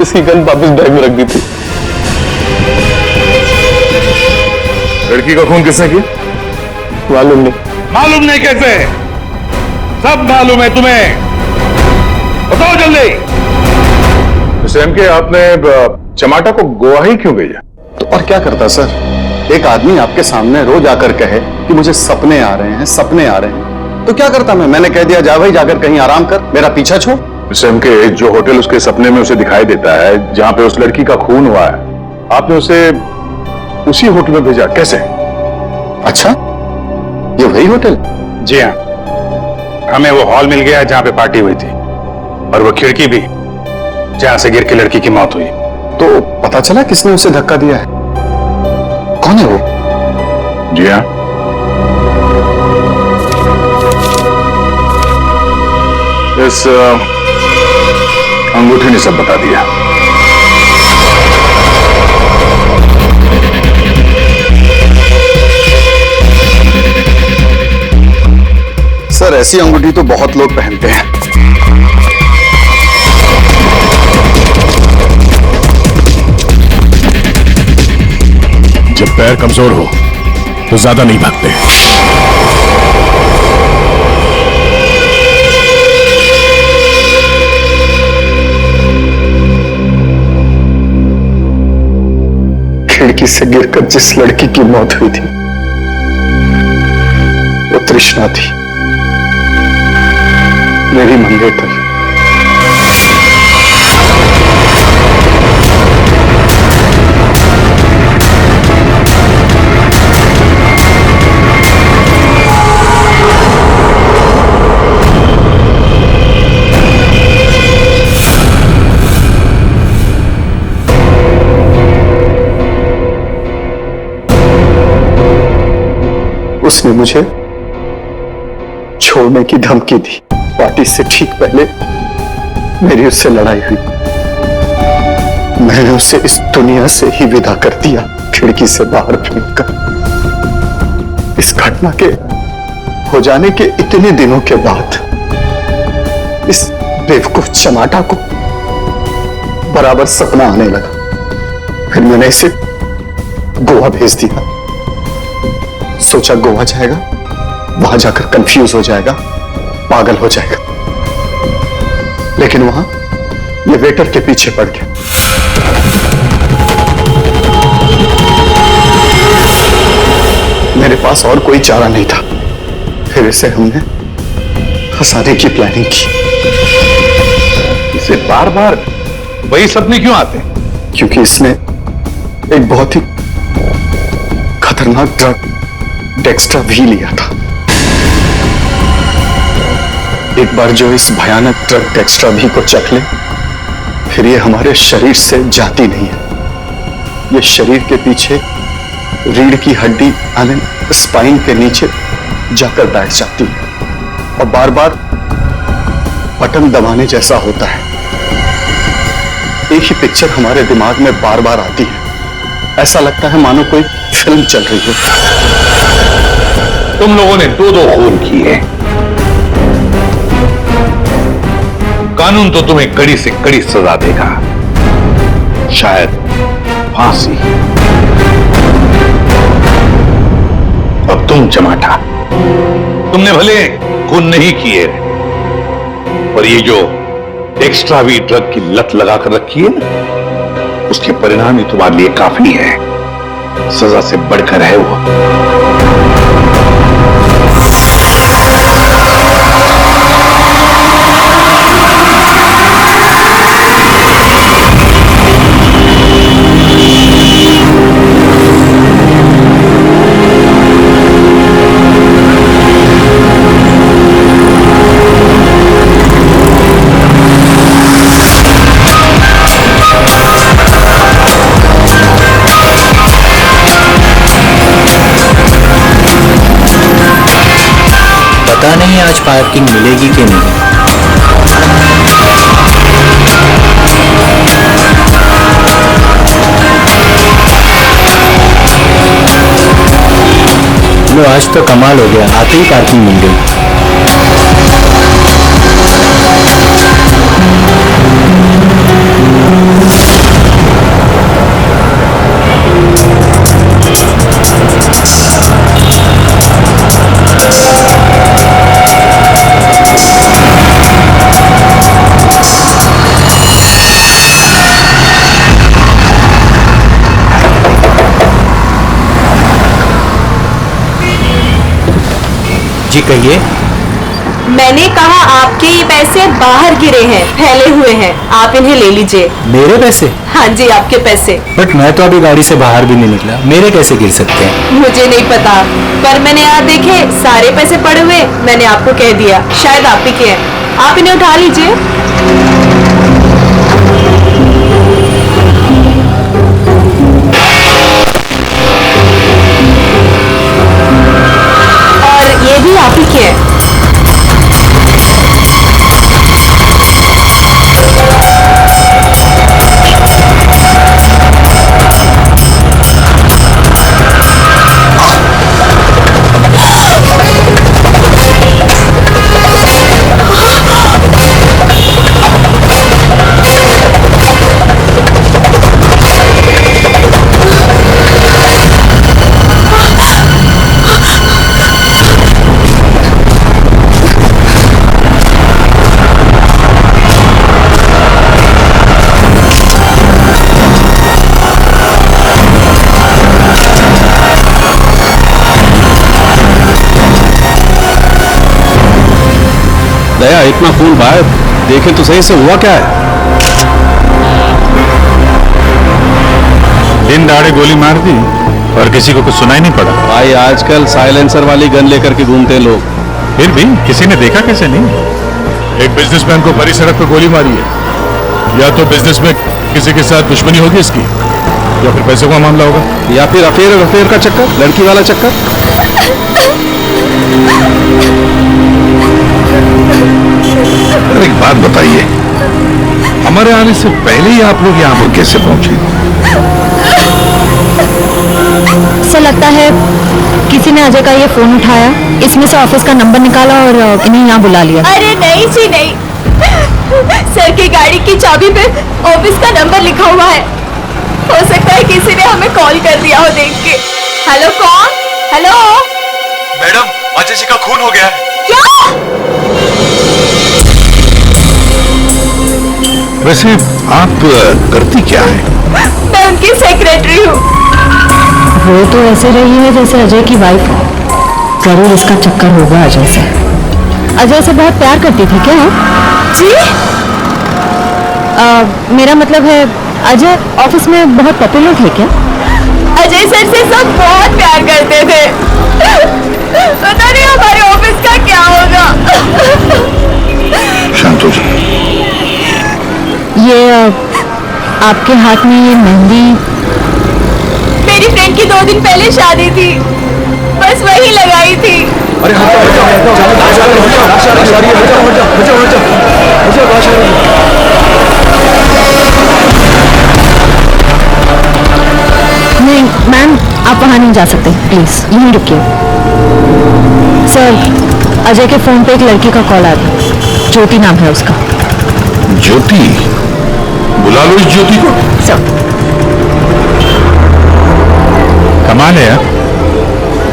इसकी गन वापस बैग में रख दी थी। लड़की का खून किसने किया? मालूम नहीं। मालूम नहीं कैसे? सब मालूम है तुम्हें, बताओ जल्दी। मिस्टर के आपने चमाटा को गोवा ही क्यों भेजा? तो और क्या करता सर? एक आदमी आपके सामने रोज आकर कहे कि मुझे सपने आ रहे हैं, सपने आ रहे हैं, तो क्या करता मैंने कह दिया जा भाई, जाकर कहीं आराम कर, मेरा पीछा छोड़। मिस्टर के जो होटल उसके सपने में उसे दिखाई देता है, जहां पे उस लड़की का खून हुआ है, आपने उसे उसी होटल में भेजा कैसे? अच्छा, ये वही होटल? जी हाँ, हमें वो हॉल मिल गया जहां पे पार्टी हुई थी, और वो खिड़की भी जहां से गिर के लड़की की मौत हुई। तो पता चला किसने उसे धक्का दिया है? कौन कौन है वो? जी हाँ, इस अंगूठी ने सब बता दिया। सर, ऐसी अंगूठी तो बहुत लोग पहनते हैं। जब पैर कमजोर हो तो ज्यादा नहीं भागते। खिड़की से गिरकर जिस लड़की की मौत हुई थी वो तृष्णा थी, मेरी मंगेतर। उसने मुझे छोड़ने की धमकी दी। पार्टी से ठीक पहले मेरी उससे लड़ाई हुई। मैंने उसे इस दुनिया से ही विदा कर दिया, खिड़की से बाहर फेंककर। इस घटना के हो जाने के इतने दिनों के बाद इस बेवकूफ चमाटा को बराबर सपना आने लगा। फिर मैंने इसे गोवा भेज दिया। सोचा गोवा जाएगा, वहां जाकर कंफ्यूज हो जाएगा, पागल हो जाएगा। लेकिन वहां ये वेटर के पीछे पड़ गया। मेरे पास और कोई चारा नहीं था। फिर इसे हमने फंसाने की प्लानिंग की। इसे बार बार वही सपने क्यों आते हैं? क्योंकि इसने एक बहुत ही खतरनाक ड्रग डेक्स्ट्रा भी लिया था। एक बार जो इस भयानक ड्रग डेक्स्ट्रा भी को चख ले, फिर ये हमारे शरीर से जाती नहीं है। ये शरीर के पीछे रीढ़ की हड्डी यानी स्पाइन के नीचे जाकर बैठ जाती है और बार बार बटन दबाने जैसा होता है। एक ही पिक्चर हमारे दिमाग में बार बार आती है। ऐसा लगता है मानो कोई फिल्म चल रही हो। तुम लोगों ने दो खून किए। कानून तो तुम्हें कड़ी से कड़ी सजा देगा, शायद फांसी। अब तुम चमाटा, तुमने भले खून नहीं किए, पर ये जो एक्स्ट्रा वी ड्रग की लत लगाकर रखी है ना, उसके परिणाम ही तुम्हारे लिए काफी है। सजा से बढ़कर है वो। पता नहीं आज पार्किंग मिलेगी कि नहीं। लो, आज तो कमाल हो गया, आते ही पार्किंग मिल गई। जी कहिए। मैंने कहा आपके ये पैसे बाहर गिरे हैं, फैले हुए हैं, आप इन्हें ले लीजिए। मेरे पैसे? हाँ जी, आपके पैसे। बट मैं तो अभी गाड़ी से बाहर भी नहीं निकला, मेरे कैसे गिर सकते हैं? मुझे नहीं पता, पर मैंने यहाँ देखे सारे पैसे पड़े हुए, मैंने आपको कह दिया, शायद आप ही के हैं। आप इन्हें उठा लीजिए। दया, इतना खून बाहर देखे तो सही से हुआ क्या है? दिन दहाड़े गोली मार दी और किसी को कुछ सुनाई नहीं पड़ा। भाई आजकल साइलेंसर वाली गन लेकर के घूमते हैं लोग। फिर भी किसी ने देखा कैसे नहीं? एक बिजनेसमैन को भरी सड़क पर गोली मारी है। या तो बिजनेस में किसी के साथ दुश्मनी होगी इसकी, या फिर पैसे का मामला होगा, या फिर अफेयर का चक्कर, लड़की वाला चक्कर। एक बात बताइए, हमारे आने से पहले ही आप लोग यहाँ पर कैसे पहुंचे? ऐसा लगता है किसी ने अजय का ये फोन उठाया, इसमें से ऑफिस का नंबर निकाला और इन्हें यहाँ बुला लिया। अरे नहीं जी नहीं, सर की गाड़ी की चाबी पे ऑफिस का नंबर लिखा हुआ है। हो सकता है किसी ने हमें कॉल कर दिया हो देख के। हेलो कौन? हेलो मैडम, अजय जी का खून हो गया है। क्या? वैसे आप करती क्या है? मैं उनकी सेक्रेटरी हूँ। वो तो ऐसे रही है जैसे अजय की वाइफ हो। जरूर इसका चक्कर होगा अजय से। अजय से बहुत प्यार करती थी क्या? जी मेरा मतलब है अजय ऑफिस में बहुत पॉपुलर थे क्या? अजय सर से सब बहुत प्यार करते थे। पता नहीं हमारे ऑफिस का क्या होगा। शांत हो जाओ। ये आपके हाथ में ये मेहंदी? मेरी फ्रेंड की 2 दिन पहले शादी थी, बस वही लगाई थी। नहीं मैम, आप वहां नहीं जा सकते, प्लीज यहीं रुकिए। सर, अजय के फोन पे एक लड़की का कॉल आया था, ज्योति नाम है उसका। ज्योति? बुला लो इस ज्योति को। सर कमाल है यार,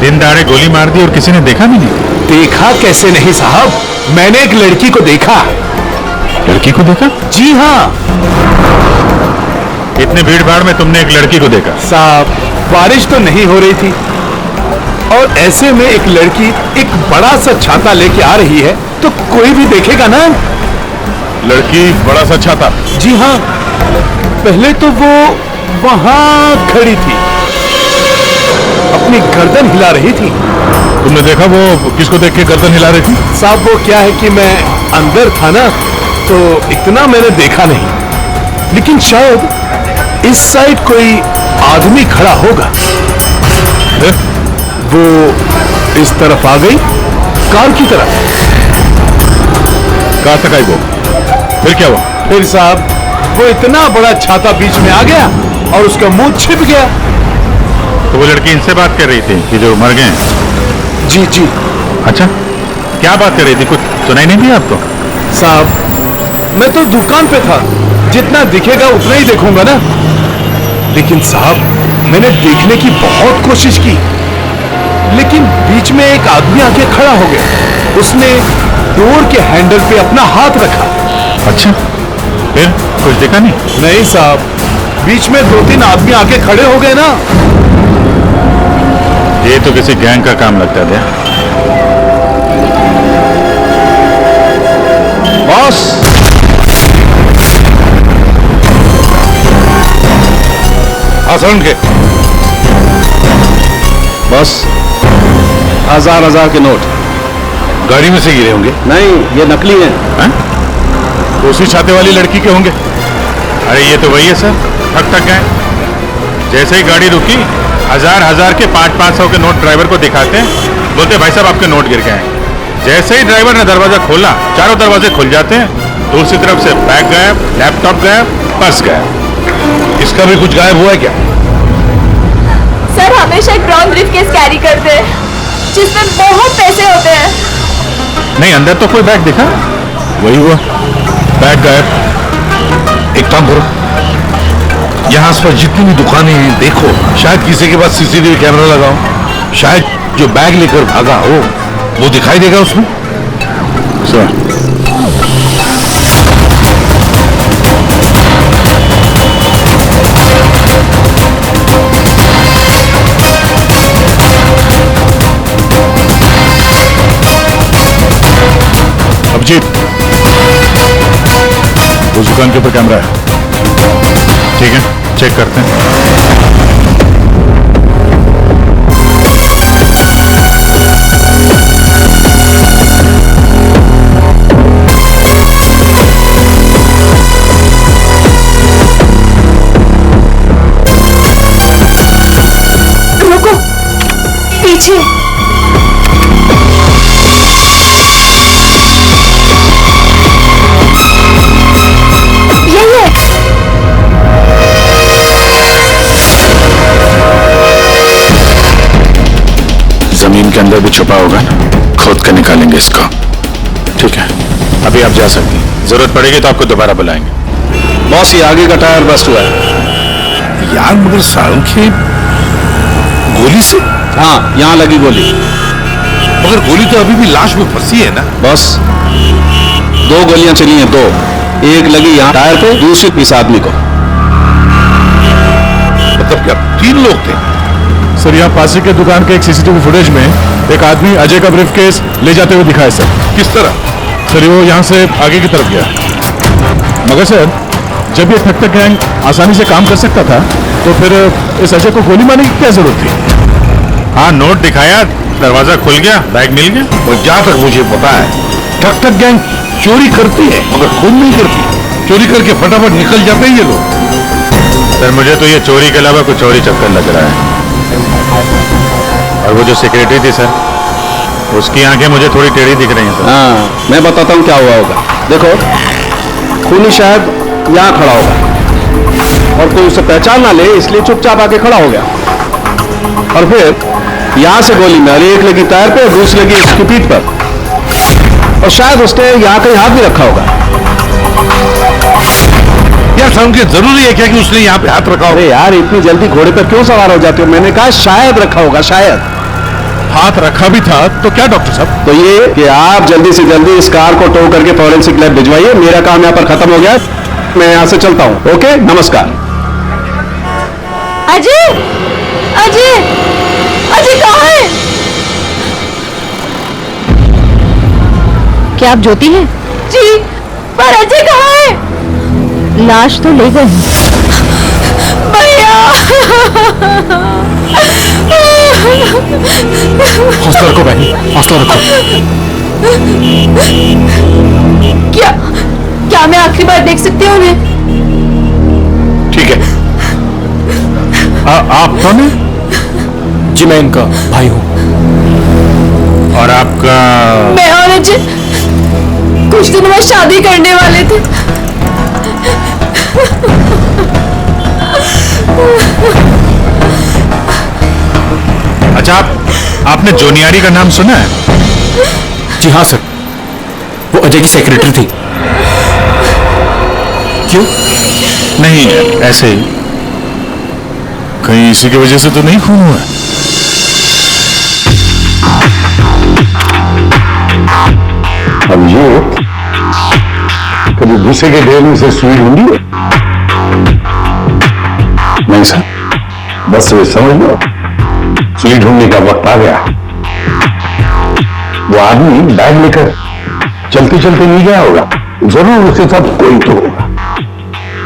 दिन दहाड़े गोली मार दी और किसी ने देखा भी नहीं। देखा कैसे नहीं साहब, मैंने एक लड़की को देखा। लड़की को देखा? जी हाँ इतने भीड़ भाड़ में तुमने एक लड़की को देखा? साहब, बारिश तो नहीं हो रही थी और ऐसे में एक लड़की एक बड़ा सा छाता लेके आ रही है तो कोई भी देखेगा ना। लड़की बड़ा सा छाता? जी हाँ, पहले तो वो वहां खड़ी थी, अपनी गर्दन हिला रही थी। तुमने देखा वो किसको देख के गर्दन हिला रही थी? साहब वो क्या है कि मैं अंदर था ना, तो इतना मैंने देखा नहीं, लेकिन शायद इस साइड कोई आदमी खड़ा होगा। वो इस तरफ आ गई, कार की तरफ। कार तक आई वो? फिर क्या हुआ? फिर साहब वो इतना बड़ा छाता बीच में आ गया और उसका मुंह छिप गया। तो वो लड़की इनसे बात कर रही थी कि जो मर गए? जी जी। अच्छा, क्या बात कर रही थी? कुछ सुनाई नहीं दिया आपको? साहब मैं तो दुकान पे था, जितना दिखेगा उतना ही देखूंगा ना। लेकिन साहब मैंने देखने की बहुत कोशिश की, लेकिन बीच में एक आदमी आके खड़ा हो गया। उसने डोर के हैंडल पे अपना हाथ रखा। अच्छा, फिर कुछ देखा नहीं? नहीं साहब, बीच में 2-3 आदमी आके खड़े हो गए ना। ये तो किसी गैंग का काम लगता है। बॉस, आसन के बस 1000 के नोट गाड़ी में से गिरे होंगे? नहीं, ये नकली हैं। उसी छाते वाली लड़की के होंगे। अरे ये तो वही है सर, ठक गए। जैसे ही गाड़ी रुकी, 1000 के 500 के नोट ड्राइवर को दिखाते हैं, बोलते भाई साहब आपके नोट गिर गए हैं। जैसे ही ड्राइवर ने दरवाजा खोला, चारों दरवाजे खुल जाते हैं। दूसरी तरफ से बैग गायब, लैपटॉप गायब, पर्स गायब। इसका भी कुछ गायब हुआ है क्या? सर हमेशा एक ब्राउन ब्रीफकेस कैरी करते हैं जिसमें बहुत पैसे होते हैं। नहीं, अंदर तो कोई बैग दिखा। वही हुआ, बैग गायब। एक काम करो, यहाँ आसपास जितनी भी दुकानें हैं देखो, शायद किसी के पास सीसीटीवी कैमरा लगाओ, शायद जो बैग लेकर भागा हो वो दिखाई देगा उसमें। सर अभिजीत, उस दुकान के ऊपर कैमरा है। ठीक है, चेक करते हैं। रुको, पीछे। जमीन के अंदर भी छुपा होगा ना, खोद कर निकालेंगे इसको। ठीक है, अभी आप जा सकते हैं। जरूरत पड़ेगी तो आपको दोबारा बुलाएंगे। बॉस, ये आगे का टायर बस्ट हुआ है। यार मगर सालों की गोली से? हाँ, यहाँ लगी गोली। मगर गोली तो अभी भी लाश में फंसी है ना। बॉस, 2 गोलियां चली हैं, 2। एक लगी यहाँ टायर पे, दूसरी इस आदमी को। मतलब क्या 3 लोग थे? सर, यहाँ पासी के दुकान के एक सीसीटीवी फुटेज में एक आदमी अजय का ब्रीफकेस ले जाते हुए दिखा है सर। किस तरह? सर, वो यहाँ से आगे की तरफ गया, मगर सर जब ये ठग गैंग आसानी से काम कर सकता था तो फिर इस अजय को गोली मारने की क्या जरूरत थी? हाँ, नोट दिखाया, दरवाजा खुल गया, बैग मिल गया। और जहां तक मुझे पता है, ठग गैंग चोरी करती है मगर खून नहीं करती। चोरी करके फटाफट निकल जाते हैं ये लोग। सर, मुझे तो ये चोरी के अलावा कुछ चोरी चक्कर लग रहा है। और वो जो सेक्रेटरी थी सर, उसकी आंखें मुझे थोड़ी टेढ़ी दिख रही हैं सर। हाँ, मैं बताता हूँ क्या हुआ होगा। देखो, खूनी शायद यहाँ खड़ा होगा और कोई उसे पहचान ना ले, इसलिए चुपचाप आके खड़ा हो गया। और फिर यहाँ से गोली मारी, एक लगी टायर पे और दूसरी लगी इसकी पीठ पर। और शायद उसने यहाँ कहीं हाथ भी रखा होगा। यार समझे, जरूरी है क्या कि उसने यहाँ पे हाथ रखा हो? अरे यार, इतनी जल्दी घोड़े पर क्यों सवार हो जाते हो? मैंने कहा शायद रखा होगा, शायद। हाथ रखा भी था तो क्या डॉक्टर साहब? तो ये कि आप जल्दी से जल्दी इस कार को टो करके फॉरेंसिक लैब भिजवाइए। मेरा काम यहाँ पर खत्म हो गया, मैं यहाँ से चलता हूँ। ओके, नमस्कार। अजय, अजय, अजय कहाँ है? क्या आप ज्योति हैं? जी, पर अजय कहाँ है? लाश तो ले गए। भैया, हौसला रखो बहनी, हौसला रखो। क्या मैं आखिरी बार देख सकती हूँ उन्हें? ठीक है। आप कौन है? जी, मैं इनका भाई हूँ। और आपका? मैं और अजय कुछ दिनों में शादी करने वाले थे। अच्छा, आपने जोनियारी का नाम सुना है? जी हाँ सर, वो अजय की सेक्रेटरी थी। क्यों? नहीं, ऐसे ही। कहीं इसी की वजह से तो नहीं खून हुआ? अब ये कभी भूसे के ढेर में से सुई ढूंढी है? नहीं सर, बस ये समझ लो, सुई ढूंढने का वक्त आ गया। वो आदमी बैग लेकर चलते चलते नहीं गया होगा, जरूर उसके साथ कोई तो होगा।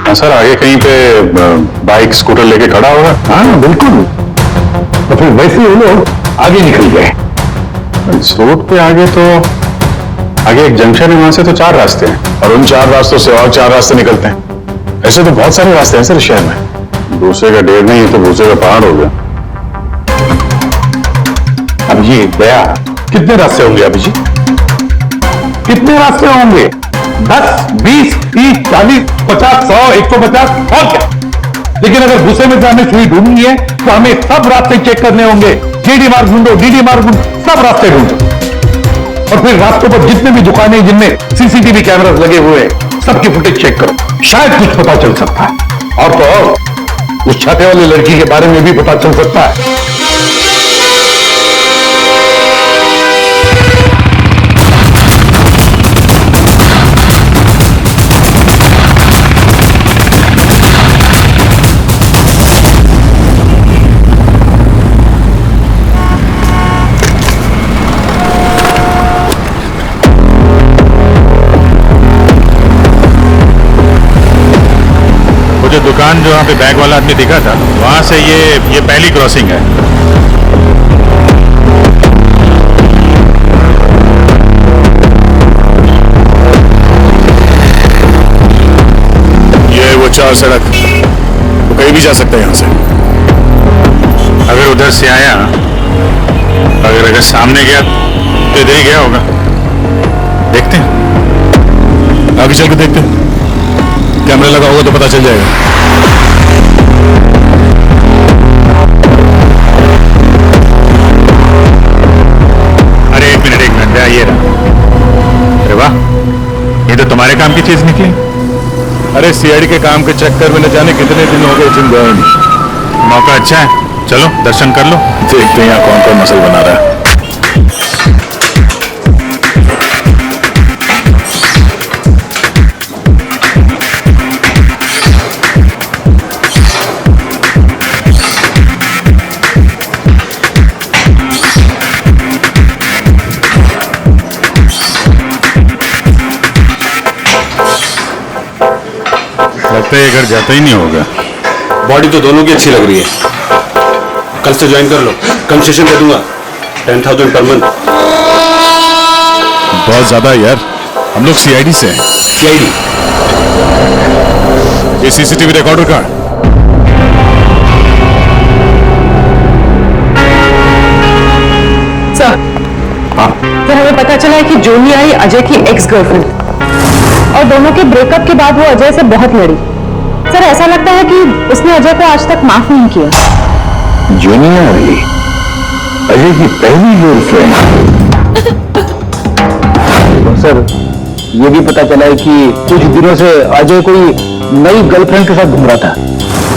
हाँ सर, आगे कहीं पे बाइक स्कूटर लेके खड़ा होगा। हाँ बिल्कुल, तो फिर वैसे ही लोग आगे निकल गए। इस रोड पे आगे तो आगे एक जंक्शन है, वहां से तो 4 रास्ते हैं और उन 4 रास्तों से और 4 रास्ते निकलते हैं। ऐसे तो बहुत सारे रास्ते हैं सर शहर में। भूसे का ढेर नहीं तो भूसे का पहाड़ हो गया। अब ये गया, कितने रास्ते होंगे अभी जी? कितने रास्ते होंगे? 10, 20, 30, 40, 50, 100, 150 और क्या? लेकिन अगर भूसे में जाने सुई ढूंढनी है तो हमें सब रास्ते चेक करने होंगे। जीडी मार्ग ढूंढो, डीडी मार्ग ढूंढो, सब रास्ते ढूंढो। और फिर रास्तों पर जितने भी दुकानें जिनमें सीसीटीवी कैमरास लगे हुए हैं, सबकी फुटेज चेक करो, शायद कुछ पता चल सकता है। और तो और उस छाते वाली लड़की के बारे में भी पता चल सकता है। दुकान जो वहाँ पे बैग वाला आदमी दिखा था, वहां से ये पहली क्रॉसिंग है। ये वो 4 सड़क, वो कहीं भी जा सकता है यहाँ से। अगर उधर से आया, अगर सामने गया तो इधर ही गया होगा। देखते हैं, आगे चल के देखते हैं। कैमरा लगा होगा तो पता चल जाएगा। अरे एक मिनट, ये रहा। अरे वाह, ये तो तुम्हारे काम की चीज निकली। अरे सीआईडी के काम के चक्कर में न जाने कितने दिन हो गए जिम गए नहीं। मौका अच्छा है, चलो दर्शन कर लो, देखते हैं यहाँ कौन कौन मसल बना रहा है। लगता है ये घर जाता ही नहीं होगा। बॉडी तो दोनों की अच्छी लग रही है। कल से ज्वाइन कर लो, कंसेशन दे दूंगा 10,000 पर मंथ। बहुत ज्यादा यार, हम लोग सीआईडी से हैं। सीआईडी? ये सीसीटीवी रिकॉर्डर का सर, सर हमें पता चला है कि जोनी आई अजय की एक्स गर्लफ्रेंड और दोनों के ब्रेकअप के बाद वो अजय से बहुत लड़ी। सर ऐसा लगता है कि उसने अजय को आज तक माफ नहीं किया। जूनिया रही अजय की पहली गर्लफ्रेंड। सर ये भी पता चला है कि कुछ दिनों से अजय कोई नई गर्लफ्रेंड के साथ घूम रहा था।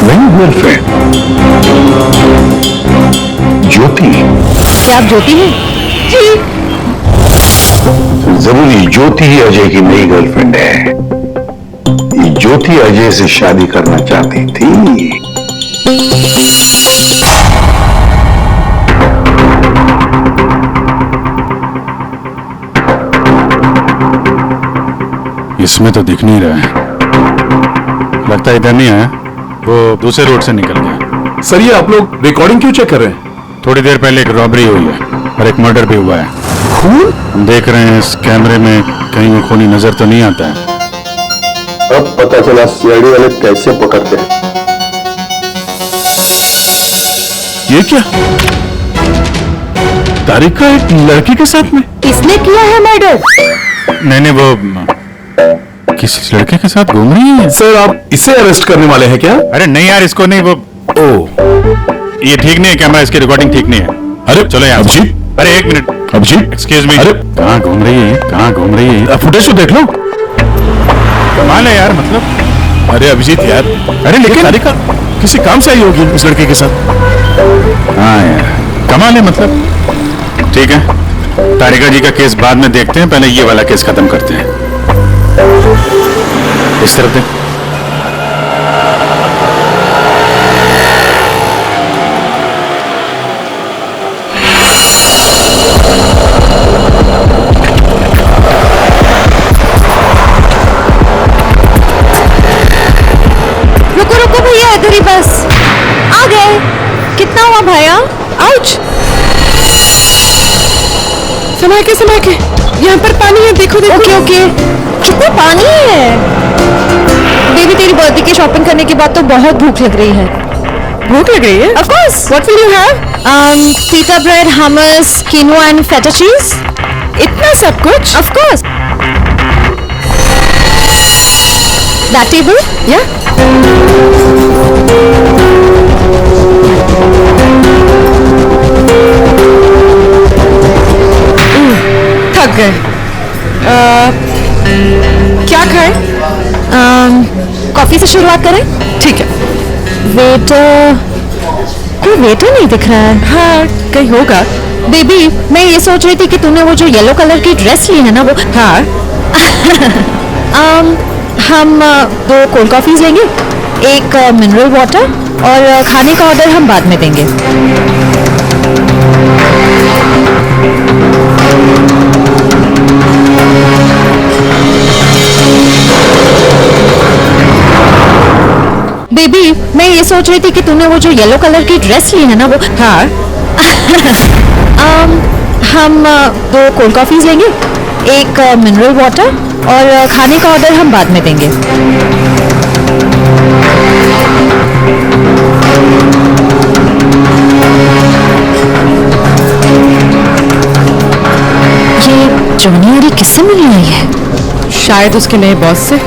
नई गर्लफ्रेंड? ज्योति? क्या आप ज्योति हैं? जी। जरूरी ज्योति ही अजय की नई गर्लफ्रेंड है। ये ज्योति अजय से शादी करना चाहती थी। इसमें तो दिख नहीं रहा है, लगता है इधर नहीं है, वो दूसरे रोड से निकल गया। सर ये आप लोग रिकॉर्डिंग क्यों चेक कर रहे हैं? थोड़ी देर पहले एक रॉबरी हुई है और एक मर्डर भी हुआ है। खून? हम देख रहे हैं इस कैमरे में कहीं वो खूनी नजर तो नहीं आता है। अब पता चला सीआईडी वाले कैसे पकड़ते हैं। ये क्या? तारिका एक लड़की के साथ में? किसने किया है मर्डर? नहीं, वो किसी लड़के के साथ घूम रही है। सर आप इसे अरेस्ट करने वाले हैं क्या? अरे नहीं यार, इसको नहीं। वो ये ठीक नहीं है, कैमरा इसकी रिकॉर्डिंग ठीक नहीं है। अरे चलो यहाँ। अभिजीत, अरे एक मिनट अभिजीत, एक्सक्यूज मी। अरे कहाँ घूम रही है, कहाँ घूम रही है? फुटेज तो देख लो। कमाल है यार, मतलब। अरे अभिजीत यार, अरे लेकिन तारिका किसी काम से आई होगी उस लड़के के साथ। हाँ यार, कमाल है मतलब। ठीक है, तारिका जी का केस बाद में देखते हैं, पहले ये वाला केस खत्म करते हैं। इस तरफ देख। रुको भैया, इधर ही बस आ गए। कितना हुआ भैया? आउच! समय के यहाँ पर पानी है, देखो देखो। ओके ओके, कितना पानी है। बेबी तेरी बर्थडे की शॉपिंग करने के बाद तो बहुत भूख लग रही है। भूख लग रही है? Of course. What will you have? Pita bread, hummus, quinoa and feta cheese. इतना सब कुछ? Of course. That table? Yeah. थक गए। क्या खाएं? कॉफी से शुरुआत करें? ठीक है। वेटर, कोई वेटर नहीं दिख रहा है। हाँ, कहीं होगा। बेबी मैं ये सोच रही थी कि तूने वो जो येलो कलर की ड्रेस ली है ना, वो हाँ। हम 2 कोल्ड कॉफीज लेंगे, एक मिनरल वाटर, और खाने का ऑर्डर हम बाद में देंगे। बेबी, मैं ये सोच रही थी कि तूने वो जो येलो कलर की ड्रेस ली है ना, वो हाँ हम 2 कोल्ड कॉफीज लेंगे, 1 मिनरल वाटर, और खाने का ऑर्डर हम बाद में देंगे। ये जॉनी अरी किससे मिलने आई है? शायद उसके नए बॉस से।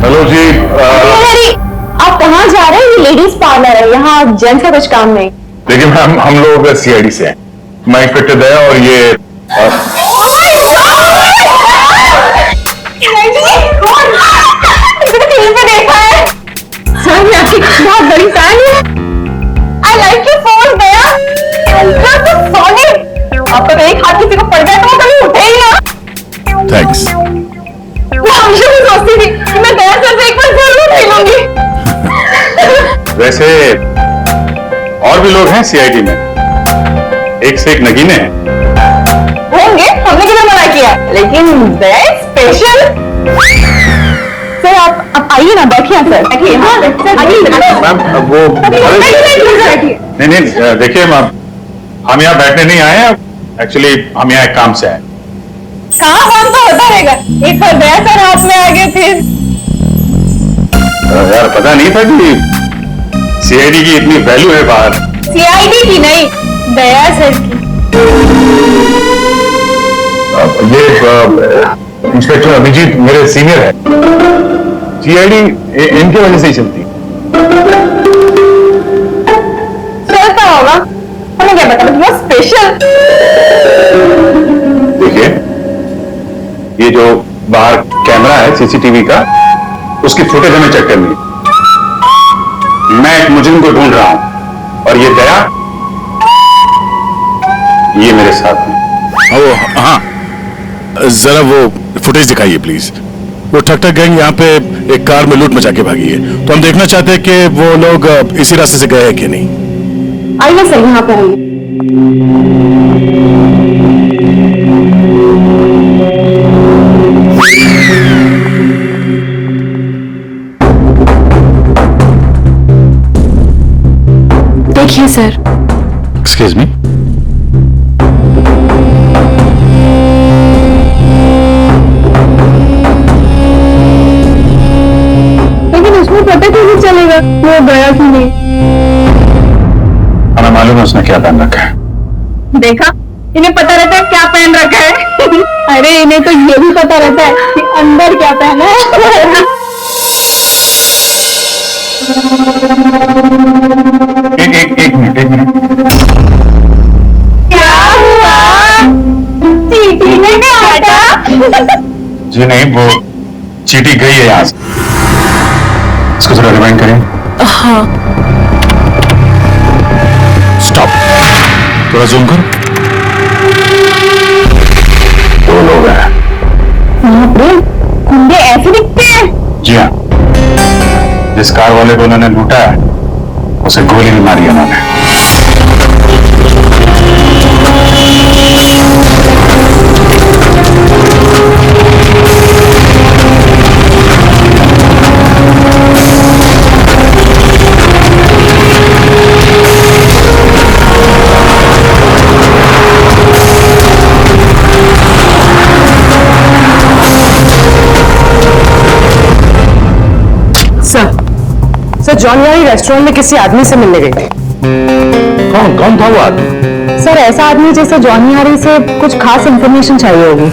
हेलो जी। आप कहाँ जा रहे हैं? ये लेडीज पार्लर है, यहाँ जेंट्स का कुछ काम नहीं। देखिए मैम, हम लोग सीआईडी से हैं। मैं इंस्पेक्टर दया और ये सर, मैं आपकी बहुत बड़ी फैन हूँ। I like your phone, Daya. Ultra solid। आपका तो एक हाथ किसी को पड़ जाए तो वो कभी उठे ही ना। थैंक्स। मैं हमेशा भी सोचती थी कि मैं दया सर से एक बार जरूर मिलूंगी। वैसे और भी लोग हैं सीआईडी में, एक से एक नगीने हैं। होंगे, हमने कितना मना किया, लेकिन दया स्पेशल। सर आप आइए ना, बैठिए सर, बैठिए। हाँ मैम वो नहीं नहीं, देखिए मैम, हम यहाँ बैठने नहीं आए हैं, एक्चुअली हम यहाँ एक काम से आए। काम तो होता रहेगा, एक बार दया सर हाथ में आ गए फिर। यार पता नहीं था कि सीआईडी की इतनी वैल्यू है बाहर। सीआईडी की नहीं, दया सर की। ये इंस्पेक्टर अभिजीत मेरे सीनियर है। सीआईडी इनके वजह से ही चलती। चलता होगा, हमें क्या पता, बहुत स्पेशल। देखिए, ये जो बाहर कैमरा है सीसीटीवी का, उसकी फुटेज हमें चेक करनी है। मैं एक मुजरिम को ढूंढ रहा हूं और ये दया ये मेरे साथ है। ओ हाँ, जरा वो फुटेज दिखाइए प्लीज। वो ठक ठक गैंग यहाँ पे एक कार में लूट मचा के भागी है, तो हम देखना चाहते हैं कि वो लोग इसी रास्ते से गए हैं कि नहीं। आइए सर, यहाँ पे आइए। देखिए सर। Excuse me. उसमें पता कैसे चलेगा वो गया कि नहीं? हमें मालूम है उसने क्या पहन रखा है। देखा, इन्हें पता रहता है क्या पहन रखा है। अरे इन्हें तो ये भी पता रहता है कि अंदर क्या पहना है। एक मिनट। क्या हुआ? चीटी ने काटा? जी नहीं, वो चीटी गई है यहाँ से। इसको थोड़ा रिवाइंड करें। हाँ। स्टॉप, थोड़ा जूम करो। 2 लोग हैं। कुंडे ऐसे दिखते हैं? जी हाँ, जिस कार वाले को उन्होंने लूटा है उसे गोली भी मारी उन्होंने। सर, जॉनी अरी रेस्टोरेंट में किसी आदमी से मिलने गई थी। कौन था वो आदमी? सर, ऐसा आदमी जैसे जॉनी अरी से कुछ खास इंफॉर्मेशन चाहिए होगी।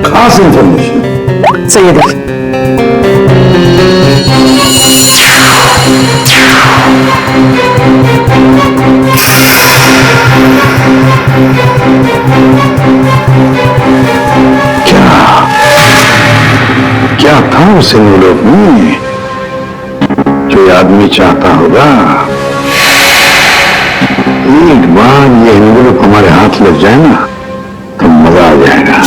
खास इंफॉर्मेशन? सही है, देखिए। क्या था उस एनवेलप में जो ये आदमी चाहता होगा? एक बार ये एनवेलप हमारे हाथ लग जाए ना तो मजा आ जाएगा।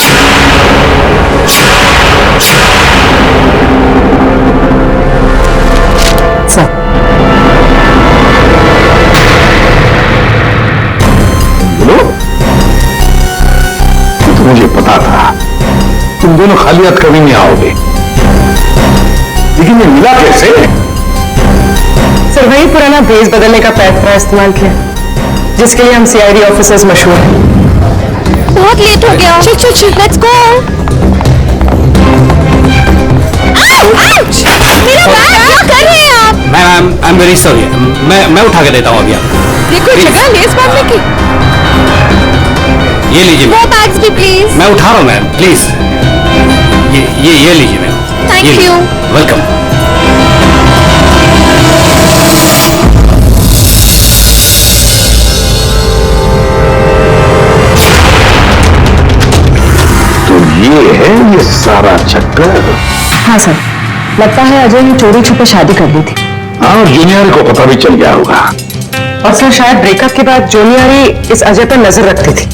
तुम दोनों खाली हाथ कभी नहीं आओगे। लेकिन ये मिला कैसे? सर वही पुराना भेस बदलने का पैतरा इस्तेमाल किया जिसके लिए हम सीआईडी ऑफिसर्स मशहूर हैं। बहुत लेट हो गया। Let's go. मेरा बैग क्या कर रहे हैं आप? Ma'am I am very sorry, मैं उठा के देता हूँ अभी आपको। ये कोई जगह लेस बांधने की? ये लीजिए वो बैग्स भी प्लीज। मैं उठा रहा हूँ मैम, प्लीज ये लीजिए मैम। Thank you. वेलकम। तो ये है ये सारा चक्कर। हाँ सर, लगता है अजय ने चोरी छुपे शादी कर ली थी। हाँ, और जूनियर को पता भी चल गया होगा। और सर शायद ब्रेकअप के बाद जूनियरी इस अजय पर नजर रखती थी।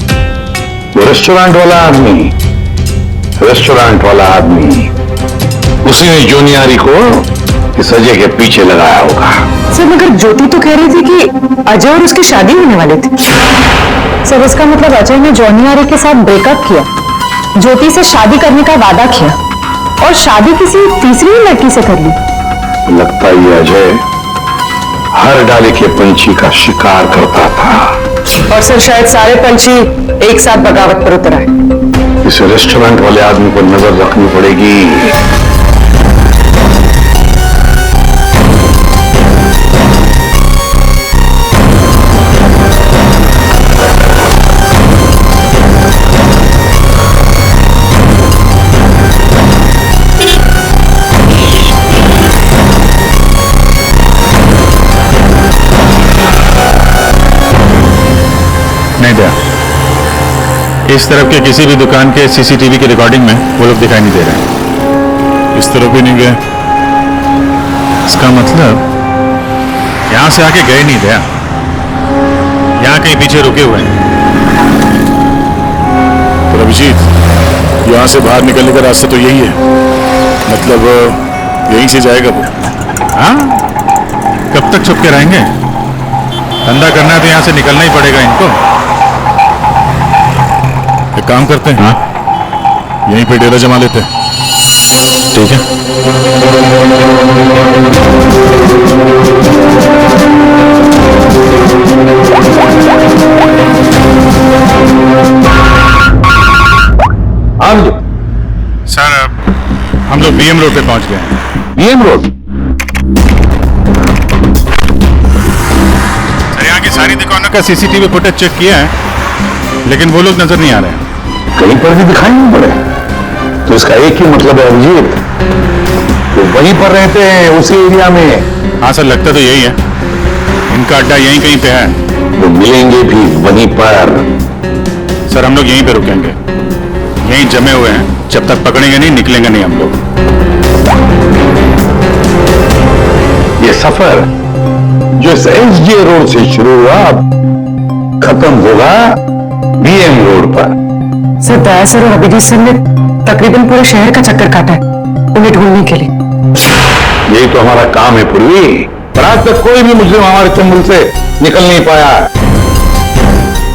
वो रेस्टोरेंट वाला आदमी उसी ने जूनियरी को इस अजय के पीछे लगाया होगा। सर मगर ज्योति तो कह रही थी कि अजय और उसकी शादी होने वाली थी। सर इसका मतलब अजय ने जूनियरी के साथ ब्रेकअप किया, ज्योति से शादी करने का वादा किया और शादी किसी तीसरी लड़की से कर ली। लगता है अजय हर डाले के पंछी का शिकार करता था। और सर शायद सारे पंछी एक साथ बगावत पर उतर आए। इस रेस्टोरेंट वाले आदमी पर नजर रखनी पड़ेगी। नहीं दया, इस तरफ के किसी भी दुकान के सीसीटीवी की रिकॉर्डिंग में वो लोग दिखाई नहीं दे रहे। इस तरफ भी नहीं गए। इसका मतलब यहां से आके गए नहीं दया, यहां कहीं पीछे रुके हुए हैं। तो अभिजीत, यहां से बाहर निकलने का रास्ता तो यही है, मतलब यहीं से जाएगा वो। हाँ, कब तक छुप के रहेंगे? धंधा करना है तो यहां से निकलना ही पड़ेगा इनको। एक काम करते हैं, यहीं पे डेरा जमा लेते हैं। ठीक है। सर हम लोग बीएम रोड पे पहुंच गए हैं। BM road? सर यहाँ की सारी दुकानों का सीसीटीवी फुटेज चेक किया है, लेकिन वो लोग नजर नहीं आ रहे हैं। कहीं पर भी दिखाई नहीं पड़े। तो इसका एक ही मतलब है अभिजीत, तो वहीं पर रहते हैं उसी एरिया में। हाँ सर, लगता तो यही है। इनका अड्डा यहीं कहीं पे है। वो मिलेंगे भी वहीं पर। सर हम लोग यहीं पे रुकेंगे, यहीं जमे हुए हैं। जब तक पकड़ेंगे नहीं निकलेंगे नहीं हम लोग। ये सफर जो इस एसजे रोड से शुरू हुआ खत्म होगा बीएम रोड पर। सर दया सर और अभिजीत सर ने तकरीबन पूरे शहर का चक्कर काटा है उन्हें ढूंढने के लिए। यही तो हमारा काम है पूर्वी, पर आज तक कोई भी मुजरिम हमारे चंगुल से निकल नहीं पाया।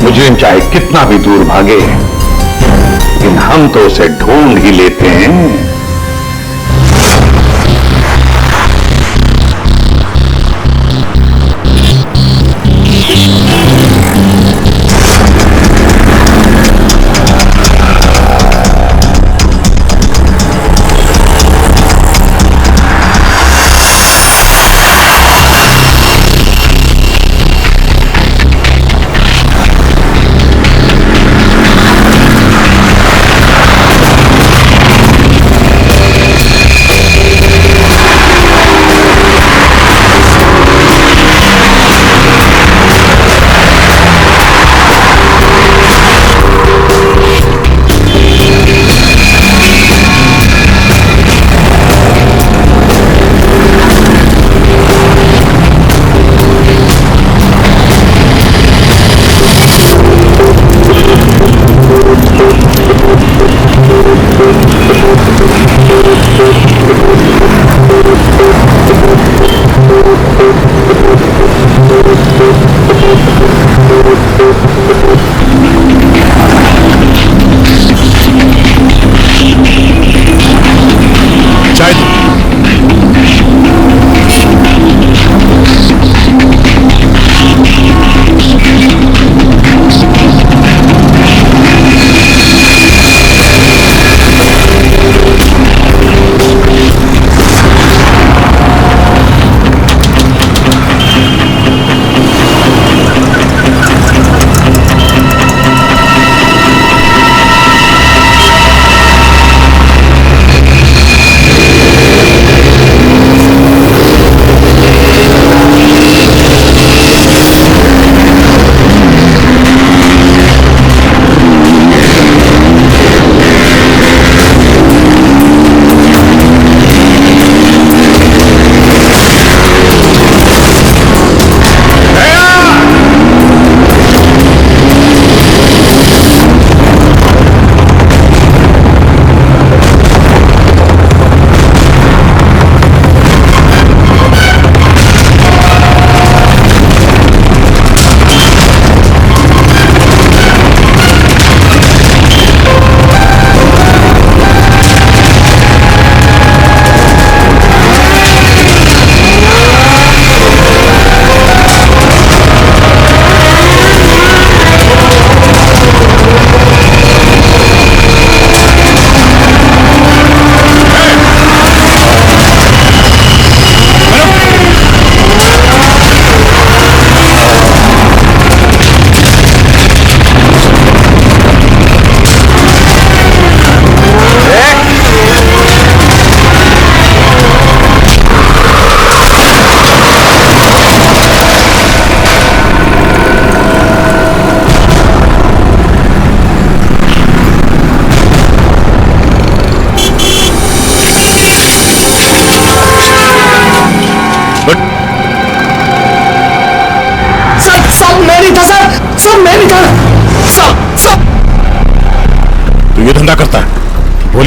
मुजरिम चाहे कितना भी दूर भागे, लेकिन हम तो उसे ढूंढ ही लेते हैं।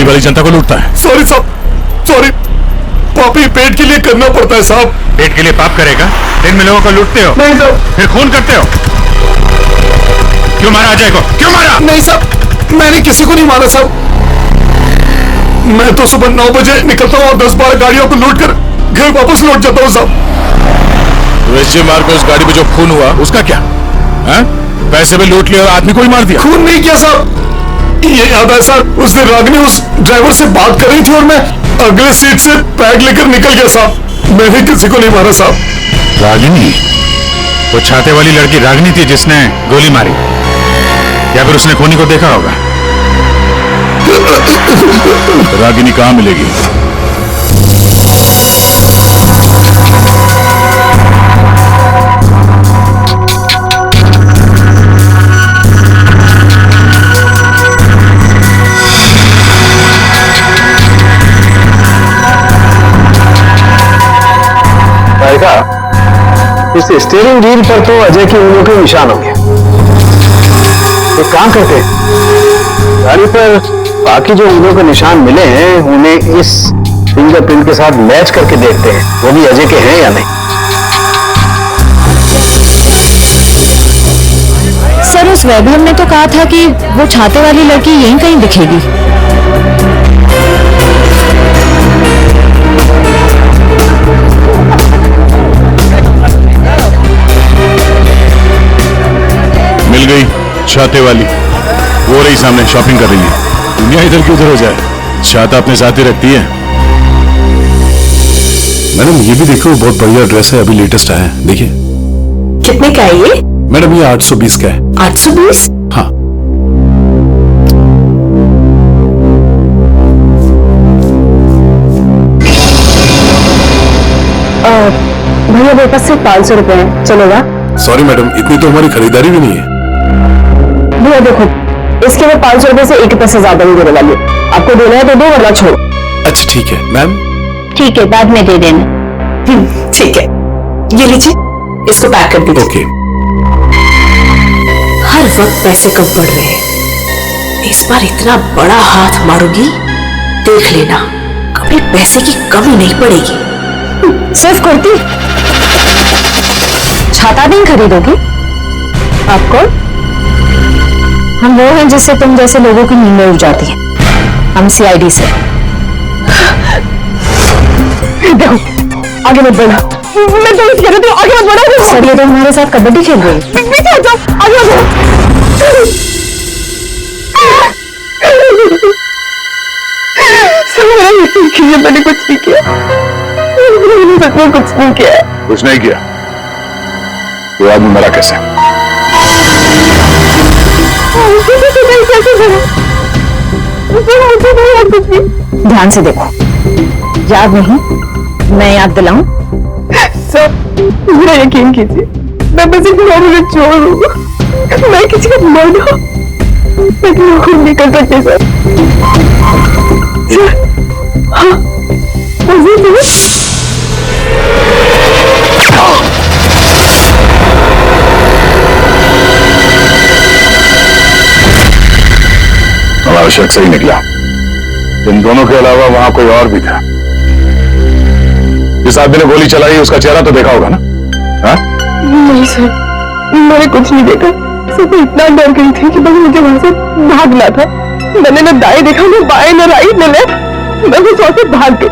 भोली भाली जनता को लूटता है। सॉरी साहब, सॉरी। पापी पेट के लिए करना पड़ता है साहब। पेट के लिए पाप करेगा? दिन में लोगों को लूटते हो? नहीं साहब। फिर खून करते हो? क्यों मारा अजय को? क्यों मारा? नहीं साहब, मैंने किसी को नहीं मारा साहब। मैं तो सुबह 9 बजे निकलता हूँ और 10-12 गाड़ियों को लूट कर घर वापस लौट जाता हूँ साहब। तो एसजे मार्ग में उस गाड़ी में जो खून हुआ उसका क्या? है? पैसे भी लूट लिए और आदमी को ही मार दिया। खून नहीं किया साहब। ये याद है साहब, उस दिन रागिनी उस ड्राइवर से बात कर रही थी और मैं अगले सीट से बैग लेकर निकल गया साहब। मैंने किसी को नहीं मारा साहब। रागिनी? वो छाते वाली लड़की रागिनी थी जिसने गोली मारी, या फिर उसने खूनी को देखा होगा? रागिनी कहाँ मिलेगी? इस स्टीयरिंग व्हील पर तो अजय की उंगलियों के निशान होंगे। एक काम करते हैं, गाड़ी पर बाकी जो उंगलियों के निशान मिले हैं उन्हें इस फिंगरप्रिंट के साथ मैच करके देखते हैं वो भी अजय के हैं या नहीं। सर, उस वैभव ने तो कहा था कि वो छाते वाली लड़की यहीं कहीं दिखेगी। मिल गई छाते वाली, वो रही सामने, शॉपिंग कर रही है। दुनिया इधर की उधर हो जाए, छाता अपने साथ ही रखती है। मैडम ये भी देखो, बहुत बढ़िया ड्रेस है, अभी लेटेस्ट आया है, देखिए। कितने का है ये? मैडम ये 820 का है। 820? हाँ। भैया मेरे पास सिर्फ 500 रुपए हैं, चलेगा? सॉरी मैडम, इतनी तो हमारी खरीदारी भी नहीं है। भैया देखो, इसके मैं 500 रुपए से 1 पैसा ज्यादा नहीं देने वाली। आपको देना है तो दो, वरना छोड़ो। अच्छा ठीक है मैम। ठीक है, बाद में दे देना। ठीक है, ये लीजिए, इसको पैक कर दीजिए। ओके। हर वक्त पैसे कम पड़ रहे हैं, इस बार इतना बड़ा हाथ मारूंगी, देख लेना, कभी पैसे की कमी नहीं पड़ेगी। सिर्फ कुर्ती, छाता नहीं खरीदोगी? आप कौन? हम वो हैं जिससे तुम जैसे लोगों की नींदें उड़ जाती हैं। हम सीआईडी से। देखो, आगे मत बढ़ो। मैं तो कह रही हूँ, आगे मत बढ़ो। सर, ये तो हमारे साथ कबड्डी खेल रही है। पीछे हट जाओ, आगे मत बढ़ो। सर, मैंने कुछ नहीं किया। सच में कुछ नहीं किया। कुछ नहीं किया? वो आदमी मरा कैसे? ध्यान से देखो, याद नहीं? मैं याद दिलाऊं? सर, मेरा यकीन कीजिए, मैं बस एक नॉर्मल चोर हूँ। मैं किसी का मर्द हूँ, लेकिन वो खून नहीं कर सकते सर। हाँ, हमारा शक सही निकला। इन दोनों के अलावा वहां कोई और भी था। जिस आदमी ने गोली चलाई उसका चेहरा तो देखा होगा ना? हाँ? नहीं सर, मैंने कुछ नहीं देखा। सिर्फ इतना डर गई थी कि बस मुझे वहां से भागना था। मैंने न दाएं देखा, न बाएं, न राइट, न लेफ्ट। मैं उस वहां से भाग गई।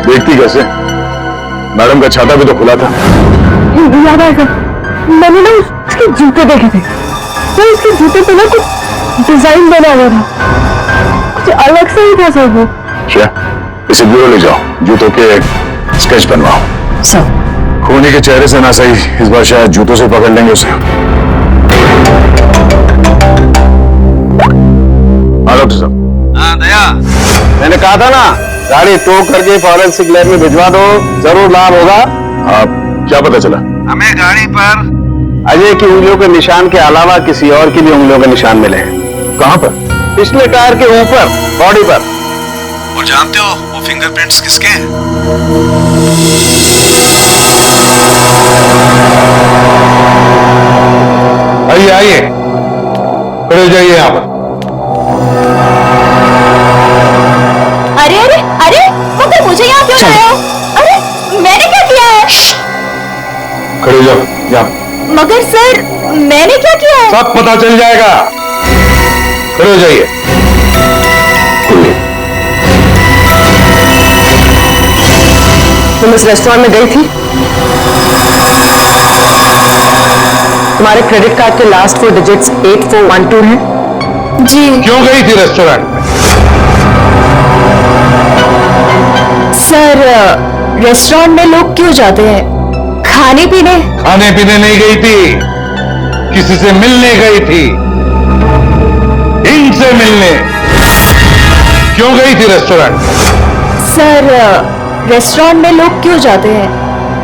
देखती कैसे? मैडम का छाता भी तो खुला था। याद आएगा, मैंने ना उसके जूते देखे थे। सर, उसके जूते पे ना कुछ डिजाइन बना हुआ था, कुछ अलग से ही था सर वो। क्या? इसे ब्यूरो ले जाओ, जूतों के स्केच बनवाओ। सर, खूनी के चेहरे से ना सही, इस बार शायद जूतों से पकड़ लेंगे उसे। हाँ डॉक्टर साहब। हाँ दया, मैंने कहा था ना, गाड़ी टो करके फॉरेंसिक लैब में भिजवा दो, जरूर लाभ होगा। आप क्या पता चला? हमें गाड़ी पर अजय की उंगलियों के निशान के अलावा किसी और की भी उंगलियों के निशान मिले हैं। कहां पर? पिछले टायर के ऊपर, बॉडी पर। और जानते हो वो फिंगरप्रिंट्स किसके हैं? आइए आइए, खड़े हो जाइए यहां पर। चले जाओ, जाओ। मगर सर मैंने क्या किया है? सब पता चल जाएगा। खड़े हो जाइए। तुम इस रेस्टोरेंट में गई थी? तुम्हारे क्रेडिट कार्ड के लास्ट 4 डिजिट्स 8412 हैं? जी। क्यों गई थी रेस्टोरेंट में? सर रेस्टोरेंट में लोग क्यों जाते हैं? खाने पीने? खाने पीने नहीं गई थी, किसी से मिलने गई थी। इनसे मिलने। क्यों गई थी रेस्टोरेंट? सर रेस्टोरेंट में लोग क्यों जाते हैं?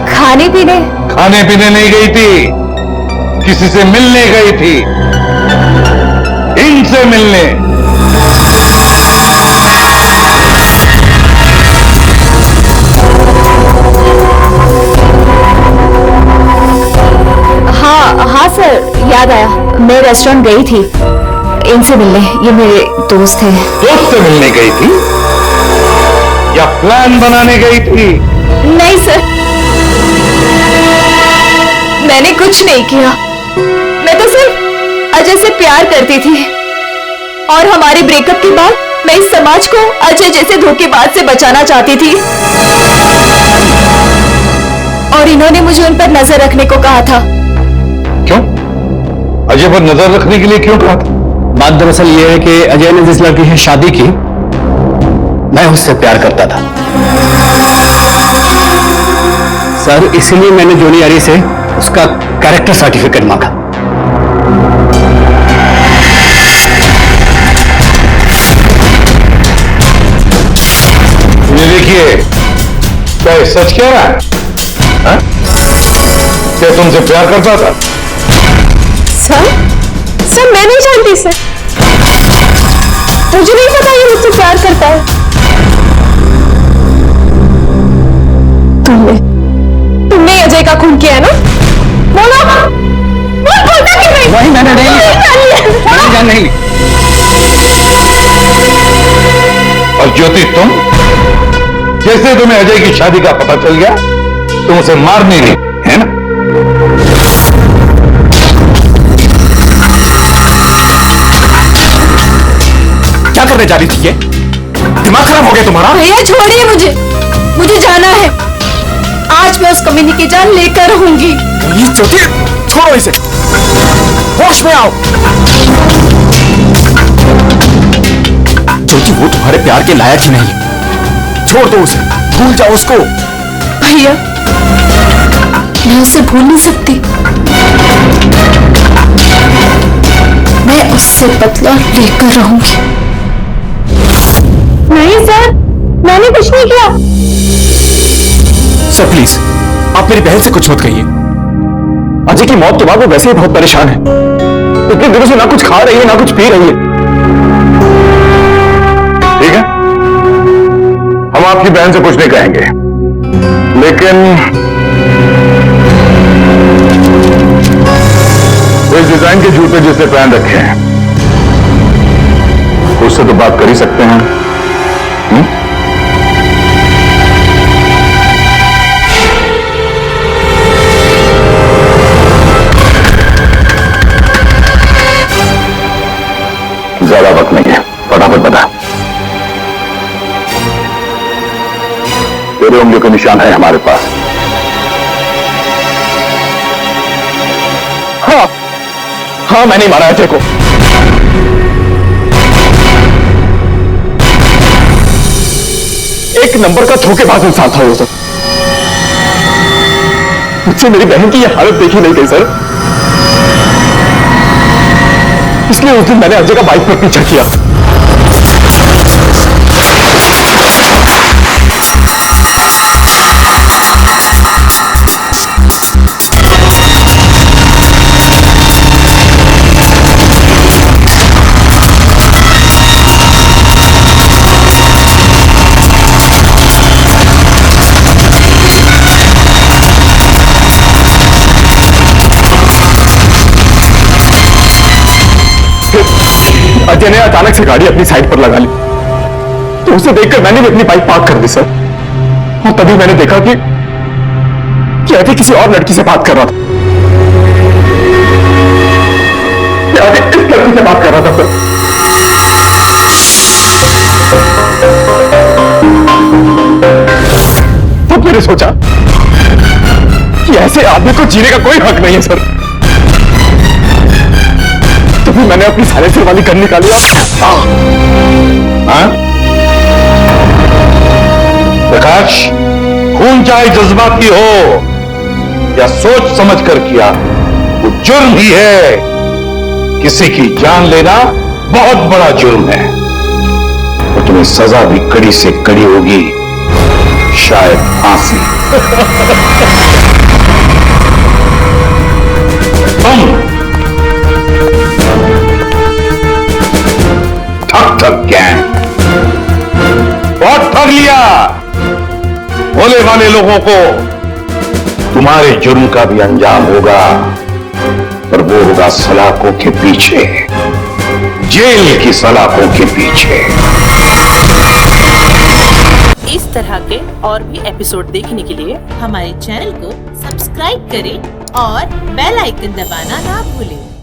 खाने पीने? खाने पीने नहीं गई थी, किसी से मिलने गई थी। इनसे मिलने। हाँ सर याद आया, मैं रेस्टोरेंट गई थी इनसे मिलने। ये मेरे दोस्त हैं। दोस्त से मिलने गई थी या प्लान बनाने गई थी? नहीं सर, मैंने कुछ नहीं किया। मैं तो सिर्फ अजय से प्यार करती थी और हमारे ब्रेकअप के बाद मैं इस समाज को अजय जैसे धोखेबाज से बचाना चाहती थी और इन्होंने मुझे उन पर नजर रखने को कहा था। क्यों? अजय पर नजर रखने के लिए क्यों कहा था? बात दरअसल यह है कि अजय ने जिस लड़की से शादी की, मैं उससे प्यार करता था सर, इसीलिए मैंने जूनी अरी से उसका कैरेक्टर सर्टिफिकेट मांगा। ये देखिए, क्या ये सच कह रहा है? हाँ? क्या तुमसे प्यार करता था? सर मैं नहीं जानती सर, मुझे नहीं पता ये मुझसे प्यार करता है। तुमने अजय का खून किया है ना? बोलो, बोलता क्यों नहीं? वही मैंने नहीं जान नहीं ली। और ज्योति तुम, जैसे तुम्हें अजय की शादी का पता चल गया तुम उसे मारनी नहीं, है ना? क्या करने जा रही थी? ये दिमाग खराब हो गया तुम्हारा? भैया छोड़िए मुझे जाना है। आज मैं उस कमीनी की जान लेकर रहूंगी। ये ज्योति, छोड़ो इसे, होश में आओ। ज्योति वो तुम्हारे प्यार के लायक ही नहीं है, छोड़ दो उसे, भूल जाओ उसको। भैया मैं उसे भूल नहीं सकती, मैं उससे बदला लेकर रहूंगी। नहीं सर, मैंने कुछ नहीं किया। सर प्लीज, आप मेरी बहन से कुछ मत कहिए। अजय की मौत के बाद वो वैसे ही बहुत परेशान है, इतने दिनों से ना कुछ खा रही है ना कुछ पी रही है। ठीक है, हम आपकी बहन से कुछ नहीं कहेंगे, लेकिन इस डिजाइन के जूते जिसने पहन रखे हैं उससे तो बात कर ही सकते हैं। ज्यादा वक्त नहीं है, फटाफट बता। तेरे उंगलियों के निशान है हमारे पास। हाँ मैंने मारा अजय को। एक नंबर का धोखेबाज इंसान था वो सब। मुझसे मेरी बहन की यह हालत देखी नहीं गई सर, इसलिए उस दिन मैंने अजय का बाइक पर पीछा किया। अजय ने अचानक से गाड़ी अपनी साइड पर लगा ली, तो उसे देखकर मैंने भी अपनी बाइक पार्क कर दी सर। और तभी मैंने देखा कि अजय किसी और लड़की से बात कर रहा था। इसके आगे इस लड़की से बात कर रहा था सर। तो मैंने सोचा कि ऐसे आदमी को जीने का कोई हक नहीं है सर। तो फिर मैंने अपनी सारे सिर वाली गन निकाली और प्रकाश, खून चाहे जज्बाती हो या सोच समझ कर किया, वो जुर्म ही है। किसी की जान लेना बहुत बड़ा जुर्म है और तुम्हें सजा भी कड़ी से कड़ी होगी, शायद फांसी। तुम ठग गैंग बहुत ठग लिया। भोले वाले लोगों को तुम्हारे जुर्म का भी अंजाम होगा, पर वो होगा सलाखों के पीछे, जेल की सलाखों के पीछे। इस तरह के और भी एपिसोड देखने के लिए हमारे चैनल को सब्सक्राइब करें और बेल आइकन दबाना ना भूलें।